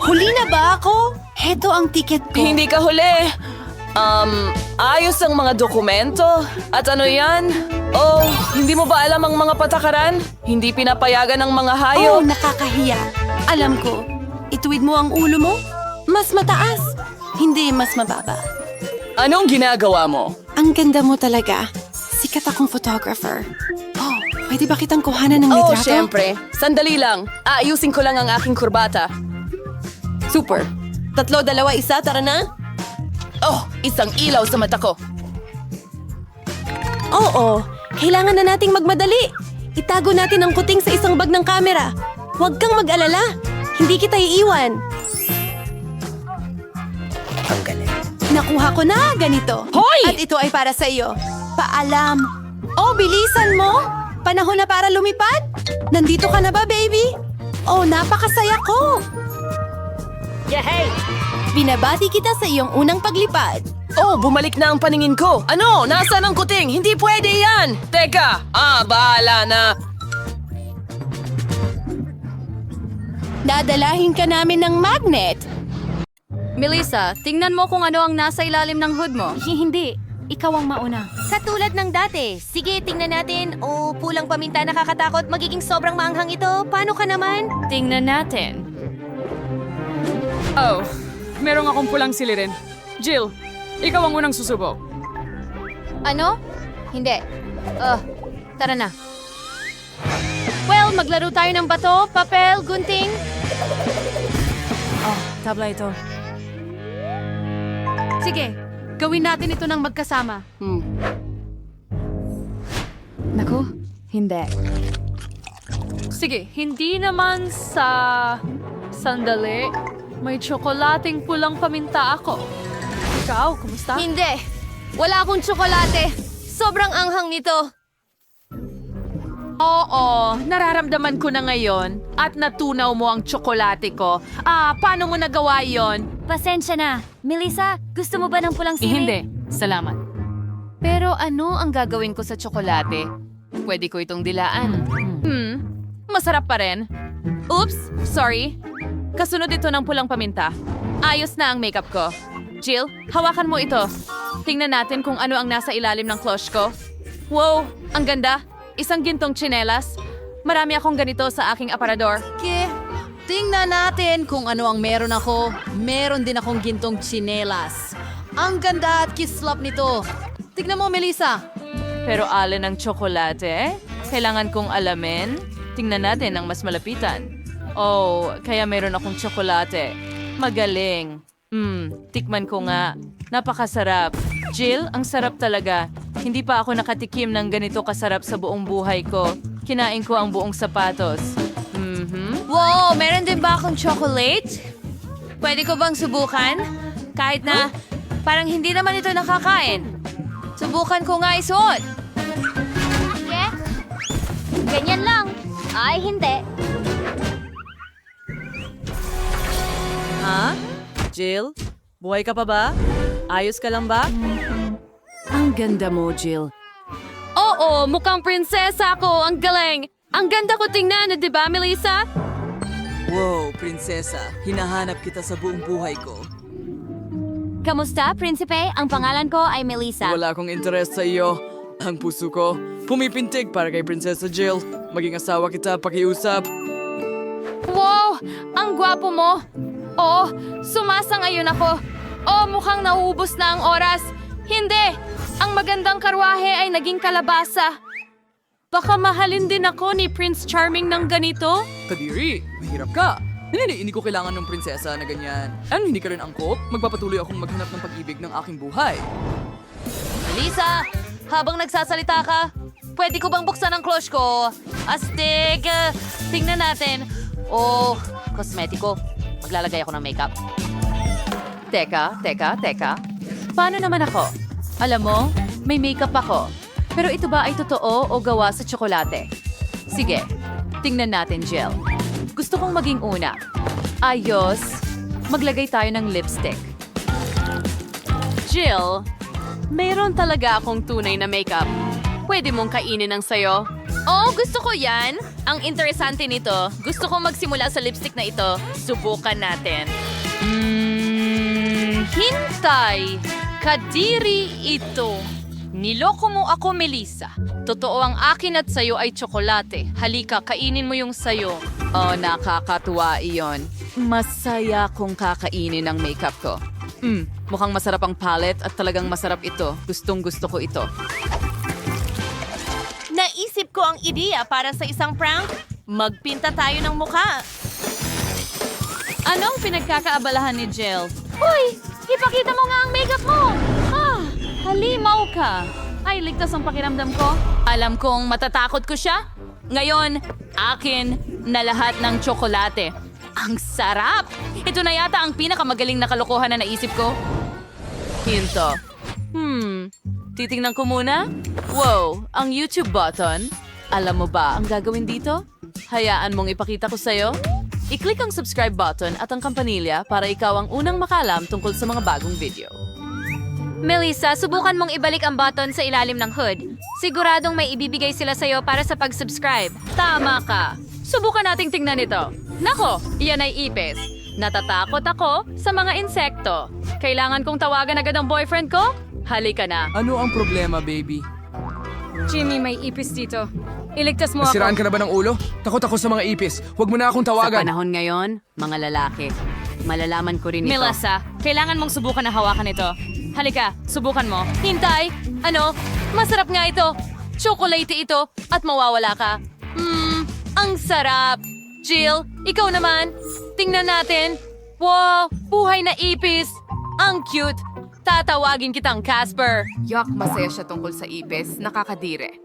Huli na ba ako? Heto ang tiket ko. Hindi ka huli. Ayos ang mga dokumento. At ano yan? Oh, hindi mo ba alam ang mga patakaran? Hindi pinapayagan ng mga Oh, hayop. nakakahiya. Alam ko. Ituwid mo ang ulo mo? Mas mataas. Hindi mas mababa. Anong ginagawa mo? Ang ganda mo talaga. Sikat akong photographer. Oh, pwede ba kitang kuhanan ng Oh, litrato? syempre. Sandali lang. Aayusin ko lang ang aking kurbata. Super. 3, 2, 1, tara na? Oh, isang ilaw sa mata ko. Oo, kailangan na nating magmadali. Itago natin ang kuting sa isang bag ng kamera. Huwag kang mag-alala. Hindi kita iiwan. Ang galing. Nakuha ko na ganito. Hoy! At ito ay para sa iyo. Paalam. Oh, bilisan mo. Panahon na para lumipad. Nandito ka na ba, baby? Oh, napakasaya ko. Yehey! Binabati kita sa iyong unang paglipad. Oh, bumalik na ang paningin ko. Ano? Nasaan ang kuting? Hindi pwede yan! Teka! Bahala na. Dadalahin ka namin ng magnet. Melissa, tingnan mo kung ano ang nasa ilalim ng hood mo. Hindi. Ikaw ang mauna. Katulad ng dati. Sige, tingnan natin. Oh, pulang paminta nakakatakot. Magiging sobrang maanghang ito. Paano ka naman? Tingnan natin. Oh, merong akong pulang silirin. Jill, ikaw ang unang susubok. Ano? Hindi. Tara na. Well, maglaro tayo ng bato, papel, gunting. Tabla ito. Sige, gawin natin ito ng magkasama. Naku, hindi. Sige, hindi naman sa... Sandali. May tsokolating pulang paminta ako. Ikaw, kumusta? Hindi. Wala akong tsokolate. Sobrang anghang nito. Oo, nararamdaman ko na ngayon at natunaw mo ang tsokolate ko. Paano mo nagawa yon? Pasensya na. Melissa, gusto mo ba ng pulang sili? Hindi, salamat. Pero ano ang gagawin ko sa tsokolate? Pwede ko itong dilaan. Masarap pa rin. Oops, sorry. Kasunod ito ng pulang paminta. Ayos na ang makeup ko. Jill, hawakan mo ito. Tingnan natin kung ano ang nasa ilalim ng cloche ko. Wow, ang ganda. Isang gintong tsinelas. Marami akong ganito sa aking aparador. Tingnan natin kung ano ang meron ako. Meron din akong gintong tsinelas. Ang ganda at kislap nito. Tignan mo, Melissa. Pero alin ang tsokolate? Kailangan kong alamin. Tingnan natin ang mas malapitan. Oh, kaya meron akong tsokolate. Magaling. Tikman ko nga. Napakasarap. Jill, ang sarap talaga. Hindi pa ako nakatikim ng ganito kasarap sa buong buhay ko. Kinain ko ang buong sapatos. Wow, meron din ba akong chocolate? Pwede ko bang subukan? Kahit na parang hindi naman ito nakakain. Subukan ko nga isuot. Yeah? Ganyan lang. Ay, hindi. Ha? Jill? Buhay ka pa ba? Ayos ka lang ba? Ang ganda mo, Jill. Oo, mukhang prinsesa ako. Ang galing. Ang ganda ko tingnan, di ba, Melissa? Wow, prinsesa. Hinahanap kita sa buong buhay ko. Kamusta, prinsipe? Ang pangalan ko ay Melissa. Wala akong interes sa iyo. Ang puso ko, pumipintig para kay Prinsesa Jill. Maging asawa kita, pakiusap. Wow! Ang gwapo mo! Oh, sumasang-ayon ako. Oh, mukhang nauubos na ang oras. Hindi! Ang magandang karwahe ay naging kalabasa. Baka mahalin din ako ni Prince Charming ng ganito? Kadiri, mahirap ka. Hindi ko kailangan ng prinsesa na ganyan. Ano, hindi ka rin angkop? Magpapatuloy akong maghanap ng pag-ibig ng aking buhay. Lisa, habang nagsasalita ka, pwede ko bang buksan ang cloche ko? Astig! Tingnan natin. Oh, kosmetiko. Maglalagay ako ng makeup. Teka. Paano naman ako? Alam mo, may makeup ako. Pero ito ba ay totoo o gawa sa tsokolate? Sige, tingnan natin, Jill. Gusto kong maging una. Ayos, maglagay tayo ng lipstick. Jill, mayroon talaga akong tunay na makeup. Pwede mong kainin ang sayo. Oh, gusto ko yan. Ang interesante nito, gusto kong magsimula sa lipstick na ito. Subukan natin. Hintay! Kadiri ito. Niloko mo ako, Melissa. Totoo ang akin at sayo ay tsokolate. Halika, kainin mo yung sayo. Oh, nakakatuwa iyon. Masaya kong kakainin ang makeup ko. Mukhang masarap ang palette at talagang masarap ito. Gustong-gusto ko ito. Naisip ko ang ideya para sa isang prank. Magpinta tayo ng mukha. Anong pinagkakaabalahan ni Jill? Uy! Ipakita mo nga ang makeup mo! Halimaw ka! Ay, ligtas ang pakiramdam ko. Alam kong matatakot ko siya. Ngayon, akin na lahat ng tsokolate. Ang sarap! Ito na yata ang pinakamagaling na kalokohan na naisip ko. Hinto. Titingnan ko muna. Wow, ang YouTube button. Alam mo ba ang gagawin dito? Hayaan mong ipakita ko sa'yo. I-click ang subscribe button at ang kampanilya para ikaw ang unang makalam tungkol sa mga bagong video. Melissa, subukan mong ibalik ang button sa ilalim ng hood. Siguradong may ibibigay sila sa'yo para sa pag-subscribe. Tama ka. Subukan nating tingnan ito. Nako, iyan ay ipis. Natatakot ako sa mga insekto. Kailangan kong tawagan agad ang boyfriend ko? Halika na. Ano ang problema, baby? Jimmy, may ipis dito. Iligtas mo ako. Nasiraan ka na ba ng ulo? Takot ako sa mga ipis. Huwag mo na akong Sa tawagan. panahon ngayon, mga lalaki, malalaman ko rin ito. Melissa, kailangan mong subukan na hawakan ito. Halika, subukan mo. Hintay! Ano? Masarap nga ito. Chocolate ito at mawawala ka. Ang sarap! Jill, ikaw naman. Tingnan natin. Wow, buhay na ipis. Ang cute. Tatawagin kitang Casper. Yak, masaya siya tungkol sa ipis. Nakakadire.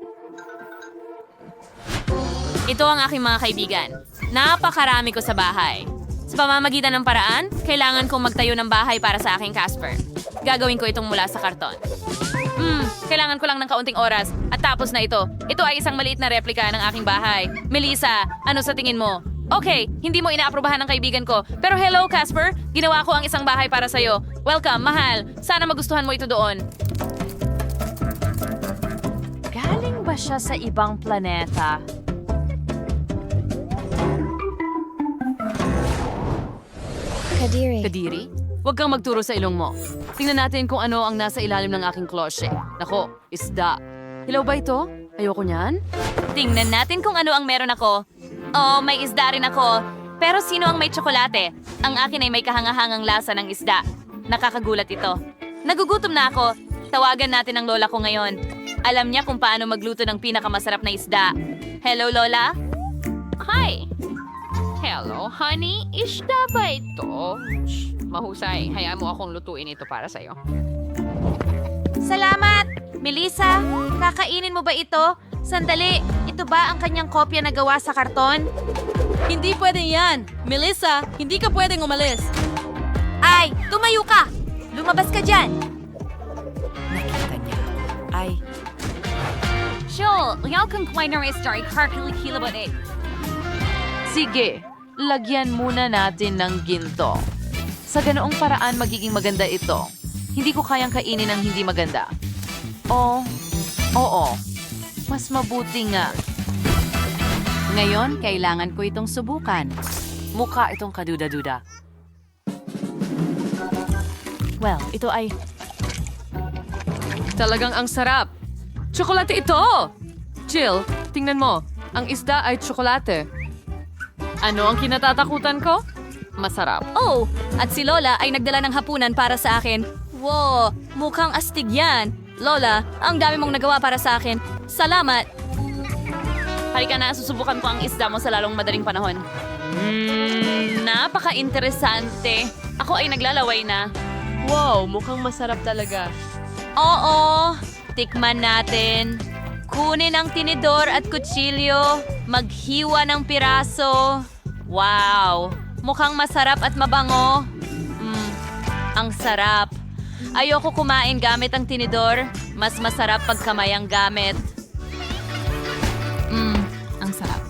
Ito ang aking mga kaibigan. Napakarami ko sa bahay. Sa pamamagitan ng paraan, kailangan kong magtayo ng bahay para sa aking Casper. Gagawin ko itong mula sa karton. Kailangan ko lang ng kaunting oras at tapos na ito. Ito ay isang maliit na replika ng aking bahay. Melissa, ano sa tingin mo? Okay, hindi mo inaaprobahan ng kaibigan ko. Pero hello, Casper. Ginawa ko ang isang bahay para sa'yo. Welcome, mahal. Sana magustuhan mo ito doon. Galing ba siya sa ibang planeta? Kadiri, huwag kang magturo sa ilong mo. Tingnan natin kung ano ang nasa ilalim ng aking klosye. Nako, isda. Hilaw ba ito? Ayoko niyan. Tingnan natin kung ano ang meron ako. Oh, may isda rin ako. Pero sino ang may tsokolate? Ang akin ay may kahangahangang lasa ng isda. Nakakagulat ito. Nagugutom na ako. Tawagan natin ang lola ko ngayon. Alam niya kung paano magluto ng pinakamasarap na isda. Hello, Lola? Hi! Hello, honey. Isda ba ito? Mahusay. Hayaan mo akong lutuin ito para sa'yo. Salamat! Melissa, kakainin mo ba ito? Sandali, ito ba ang kanyang kopya na gawa sa karton? Hindi pwede yan. Melissa, hindi ka pwedeng umalis. Ay, tumayo ka! Lumabas ka dyan! Nakita niya. Ay, Joel, yaw kang kway na restart, harkilikila ba eh? sige. Lagyan muna natin ng ginto. Sa ganoong paraan magiging maganda ito. Hindi ko kayang kainin ng hindi maganda. Oo. Mas mabuti nga. Ngayon, kailangan ko itong subukan. Mukha itong kaduda-duda. Well, ito ay... Talagang ang sarap. Tsokolate ito! Jill, tingnan mo. Ang isda ay tsokolate. Ano ang kinatatakutan ko? Masarap. Oh, at si Lola ay nagdala ng hapunan para sa akin. Wow, mukhang astig yan. Lola, ang dami mong nagawa para sa akin. Salamat. Halika na, susubukan ko ang isda mo sa lalong madaling panahon. Napaka-interesante. Ako ay naglalaway na. Wow, mukhang masarap talaga. Oo, tikman natin. Kunin ang tinidor at kutsilyo. Maghiwa ng piraso. Wow, mukhang masarap at mabango. Ang sarap. Ayoko kumain gamit ang tinidor. Mas masarap pag kamay ang gamit. Ang sarap.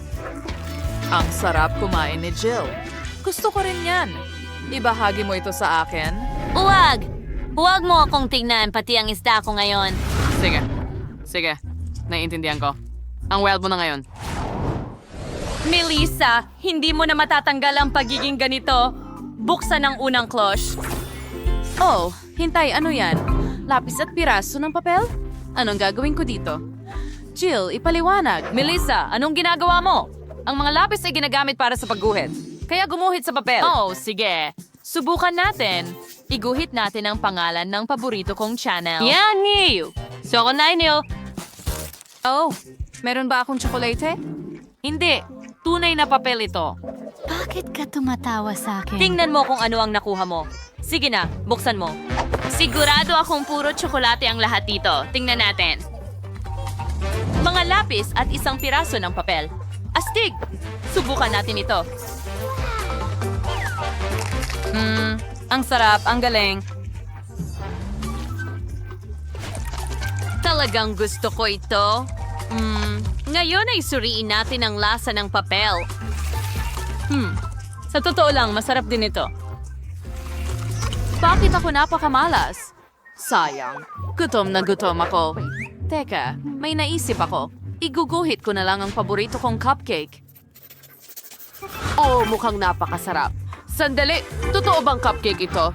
Ang sarap kumain ni Jill. Gusto ko rin yan. Ibahagi mo ito sa akin? Huwag! Huwag mo akong tingnan, pati ang isda ko ngayon. Sige. Sige. Naiintindihan ko. Ang wild mo na ngayon. Melissa, hindi mo na matatanggal ang pagiging ganito. Buksan ang unang cloche. Oh, hintay, ano yan? Lapis at piraso ng papel? Anong gagawin ko dito? Jill, ipaliwanag. Melissa, anong ginagawa mo? Ang mga lapis ay ginagamit para sa pagguhit. Kaya gumuhit sa papel. Oh, sige. Subukan natin. Iguhit natin ang pangalan ng paborito kong channel. Yan, Niyo! Soko na niyo! Oh, meron ba akong tsokolate? Hindi. Tunay na papel ito. Bakit ka tumatawa sa akin? Tingnan mo kung ano ang nakuha mo. Sige na, buksan mo. Sigurado akong puro tsokolate ang lahat dito. Tingnan natin. Mga lapis at isang piraso ng papel. Astig! Subukan natin ito. Ang sarap, ang galing. Talagang gusto ko ito. Ngayon ay suriin natin ang lasa ng papel. Sa totoo lang, masarap din ito. Bakit ako napakamalas? Sayang. Gutom na gutom ako. Teka, may naisip ako. Iguguhit ko na lang ang paborito kong cupcake. Oh, mukhang napakasarap. Sandali, totoo bang cupcake ito?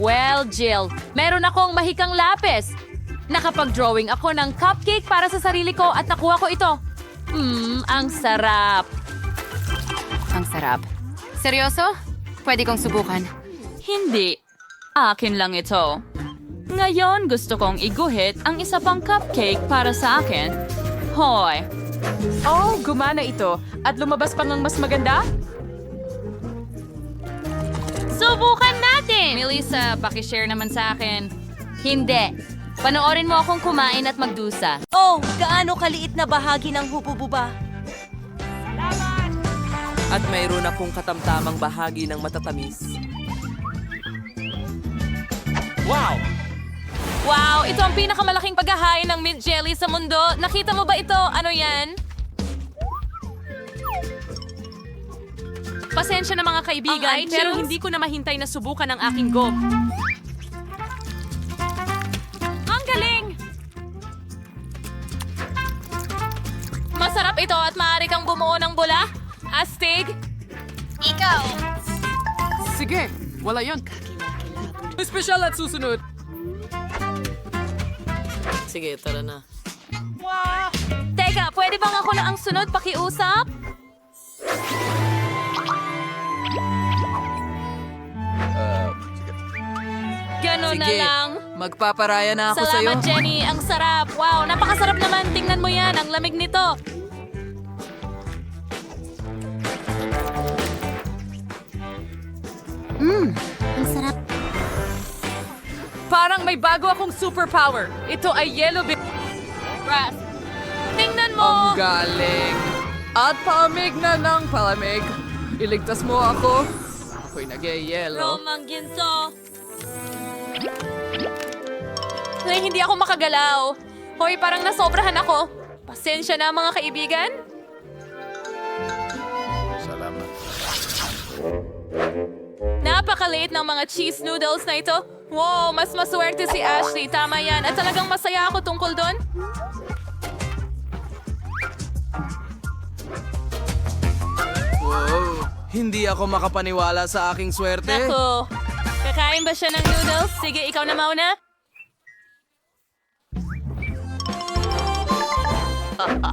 Well, Jill, meron akong mahikang lapis. Nakapag-drawing ako ng cupcake para sa sarili ko at nakuha ko ito. Ang sarap. Ang sarap. Seryoso? Pwede kong subukan. Hindi. Akin lang ito. Ngayon gusto kong iguhit ang isa pang cupcake para sa akin. Hoy! Oh, gumana ito. At lumabas pa ng mas maganda? Subukan natin! Melissa, pakishare naman sa akin. Hindi. Panoorin mo akong kumain at magdusa. Oh, gaano kaliit na bahagi ng hubububa. At mayroon akong katamtamang bahagi ng matatamis. Wow! Wow, ito ang pinakamalaking paghahain ng mint jelly sa mundo. Nakita mo ba ito? Ano yan? Pasensya na mga kaibigan, pero hindi ko na mahintay na subukan ang aking go. Ang galing! Masarap ito at maaari kang bumuo ng bula. Astig! Ikaw! Sige, wala yon. Espesyal at susunod. Sige, tara na. Teka, pwede bang ako na ang sunod pakiusap? Ganon na Sige, lang. magpaparaya na ako sa'yo. Salamat, Jenny. Ang sarap. Wow, napakasarap naman. Tingnan mo yan. Ang lamig nito. Ang sarap. Parang may bago akong superpower. Ito ay yellow Ras. Tingnan mo. Ang galing. At palamig na ng palamig. Iligtas mo ako. Ako'y nag-yellow. Romang ginto. Ay, hindi ako makagalaw. Hoy, parang nasobrahan ako. Pasensya na mga kaibigan. Salamat. Napakaliit ng mga cheese noodles na ito. Wow, mas maswerte si Ashley. Tama yan. At talagang masaya ako tungkol doon. Wow, hindi ako makapaniwala sa aking swerte. Naku, kakain ba siya ng noodles? Sige, ikaw na mauna.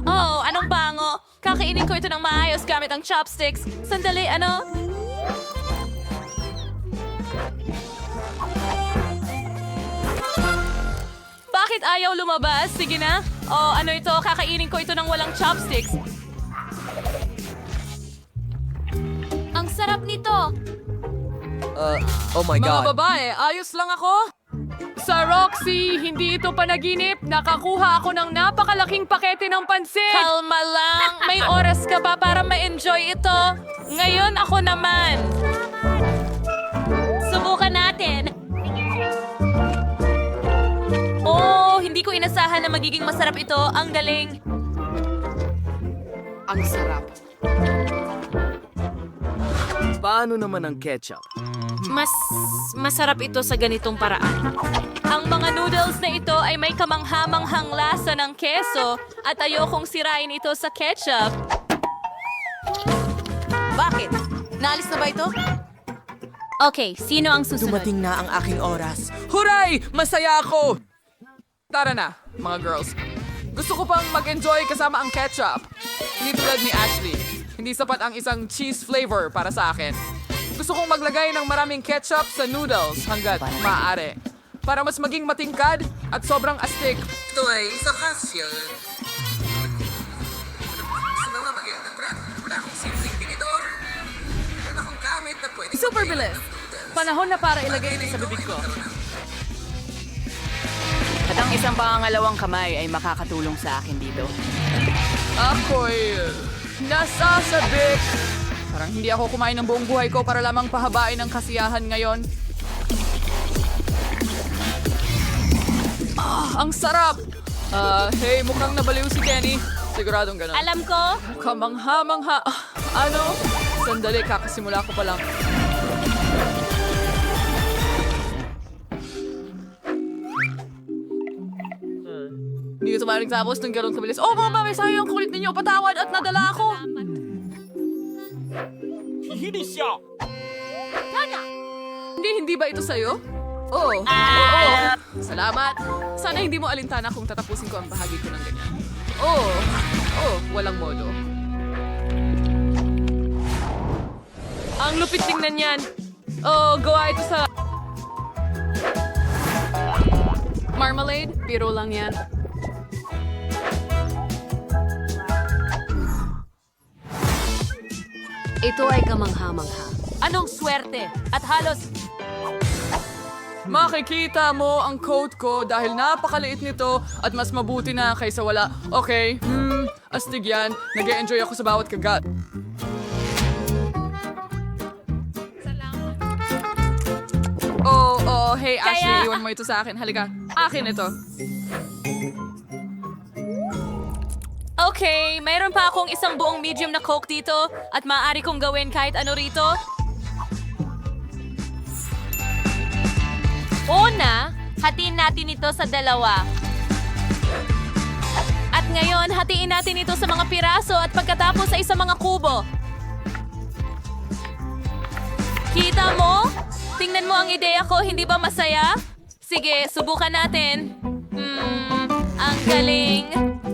Oh, anong bango? Kakainin ko ito ng maayos gamit ang chopsticks. Sandali, ano? Bakit ayaw lumabas? Sige na. Oh, ano ito? Kakainin ko ito ng walang chopsticks. Ang sarap nito. Oh my Mga God. babae, ayos lang ako. Sa Roxy, hindi ito panaginip. Nakakuha ako ng napakalaking pakete ng pansit. Kalma lang. May oras ka pa para ma-enjoy ito. Ngayon ako naman. Subukan natin. Oh, hindi ko inasahan na magiging masarap ito. Ang galing. Ang sarap. Paano naman ang ketchup? Mas masarap ito sa ganitong paraan. Ang mga noodles na ito ay may kamanghamanghang lasa ng keso at ayokong sirain ito sa ketchup. Bakit? Naalis na ba ito? Okay, sino ang susunod? Dumating na ang aking oras. Huray! Masaya ako! Tara na, mga girls. Gusto ko pang mag-enjoy kasama ang ketchup. Hindi tulad ni Ashley. Hindi sapat ang isang cheese flavor para sa akin. Gusto kong maglagay ng maraming ketchup sa noodles hanggat maaari. Para mas maging matingkad at sobrang astig. Ito ay isa kasya. Super bilis. Panahon na para ilagay ito sa bibig ko. At ang isang pangangalawang kamay ay makakatulong sa akin dito. Ako'y nasasabik. Parang hindi ako kumain ng buong buhay ko para lamang pahabain ang kasiyahan ngayon. Ang sarap! Hey, mukhang nabaliw si Kenny. Siguradong ganun. Alam ko. Kamangha-mangha. Ano? Sandali, kakasimula ko pa lang. Hindi ito maaaring tapos ng gano'n kabilis. Oh, mga mami, sayang ang kulit ninyo. Patawad at nadala ako. Hindi ba ito sa'yo? Oo. Oo. Salamat. Sana hindi mo alintana kung tatapusin ko ang bahagi ko ng ganyan. Walang modo. Ang lupit tingnan yan. Gawa ito sa... Marmalade? Biro lang yan. Ito ay kamangha-mangha. Anong swerte? At halos... Makikita mo ang coat ko dahil napakaliit nito at mas mabuti na kaysa wala. Okay, astig yan. Nag-e-enjoy ako sa bawat kagat. Hey Ashley, iwan mo ito sa akin. Halika, akin ito. Okay, mayroon pa akong isang buong medium na Coke dito at maaari kong gawin kahit ano rito. Una, hatiin natin ito sa dalawa. At ngayon, hatiin natin ito sa mga piraso at pagkatapos sa isang mga kubo. Kita mo? Tingnan mo ang ideya ko, hindi ba masaya? Sige, subukan natin. Ang galing.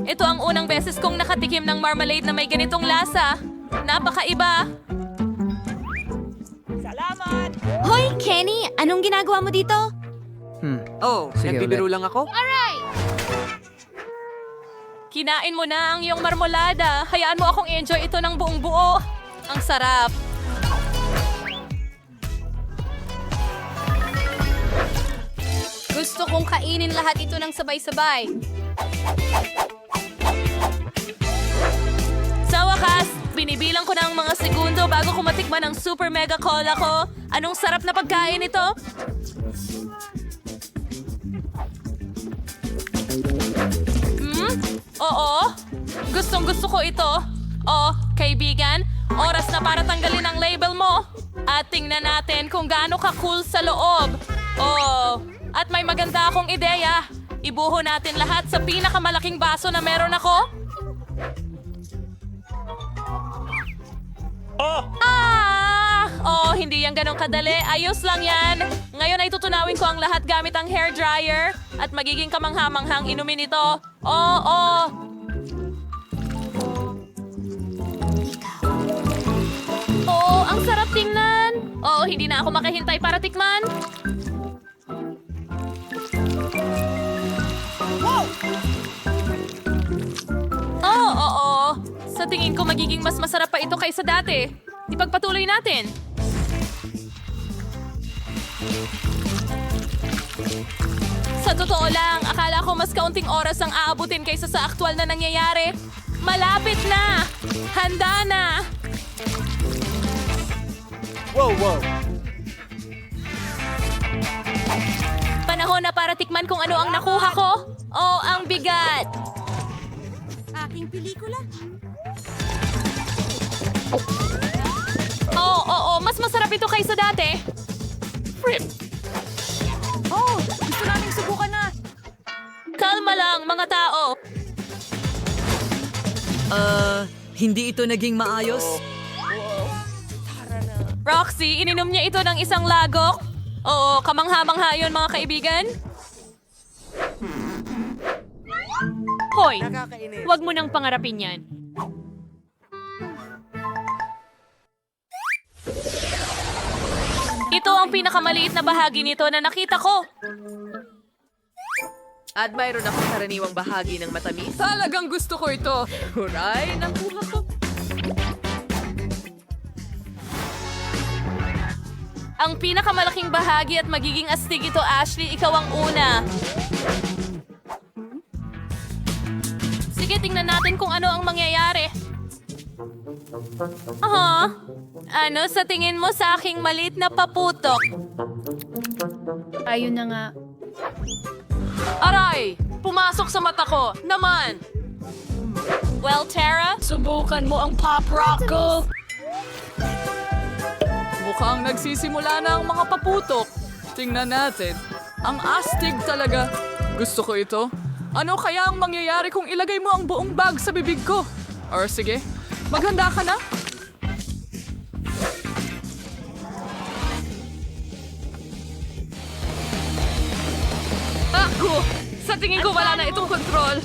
Ito ang unang beses kong nakatikim ng marmalade na may ganitong lasa. Napakaiba. Hoy, Kenny! Anong ginagawa mo dito? Nagbibiro lang ako? Kinain mo na ang iyong marmolada. Hayaan mo akong enjoy ito ng buong buo. Ang sarap. Gusto kong kainin lahat ito ng sabay-sabay. Sa wakas, binibilang ko na ang mga segundo bago ko matikman ang super mega cola ko. Anong sarap na pagkain ito? Oo. Gustong-gusto ko ito. Oh, kaibigan, oras na para tanggalin ang label mo. At tingnan natin kung gaano ka-cool sa loob. Oh, at may maganda akong ideya. Ibuho natin lahat sa pinakamalaking baso na meron ako. Hindi yan ganong kadali. Ayos lang yan. Ngayon ay tutunawin ko ang lahat gamit ang hair dryer at magiging kamangha-manghang inumin ito. Ang sarap tingnan. hindi na ako makahintay para tikman. Oh, oo. Sa tingin ko magiging mas masarap pa ito kaysa dati. Ipagpatuloy natin. Sa totoo lang, akala ko mas kaunting oras ang aabutin kaysa sa aktwal na nangyayari. Malapit na! Handa na! Wow, wow. Panahon na para tikman kung ano ang nakuha ko. Oh, ang bigat! Aking pelikula? Oo, mas masarap ito kaysa dati. Oh, gusto naming subukan na. Kalma lang, mga tao. Hindi ito naging maayos. Roxy, ininom niya ito ng isang lagok. Oo, kamangha-mangha yun, mga kaibigan. Hoy, huwag mo nang pangarapin yan. Ito ang pinakamaliit na bahagi nito na nakita ko. At mayroon akong karaniwang bahagi ng matamis. Talagang gusto ko ito. Huray, nakuha ko. Ang pinakamalaking bahagi at magiging astig ito, Ashley. Ikaw ang una. Sige, tingnan natin kung ano ang mangyayari. Ano sa tingin mo sa aking maliit na paputok? Ayun na nga. Aray! Pumasok sa mata ko! Naman! Well, Tara? Subukan mo ang pop rock ko! Mukhang nagsisimula na ang mga paputok. Tingnan natin. Ang astig talaga. Gusto ko ito. Ano kaya ang mangyayari kung ilagay mo ang buong bag sa bibig ko? Or sige, maghanda ka na. Ako! Sa tingin ko wala na itong kontrol.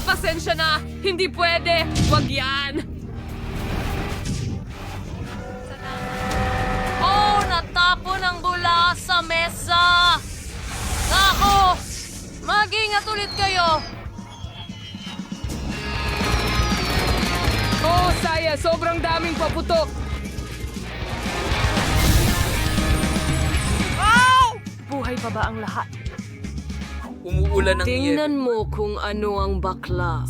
Pasensya na. Hindi pwede. Wag yan. Oh, natapon ang bula sa mesa. Ako! Mag-ingat ulit kayo. Oh, saya. Sobrang daming paputok. Buhay pa ba ang lahat? Umuulan ng Tingnan mo kung ano ang bakla.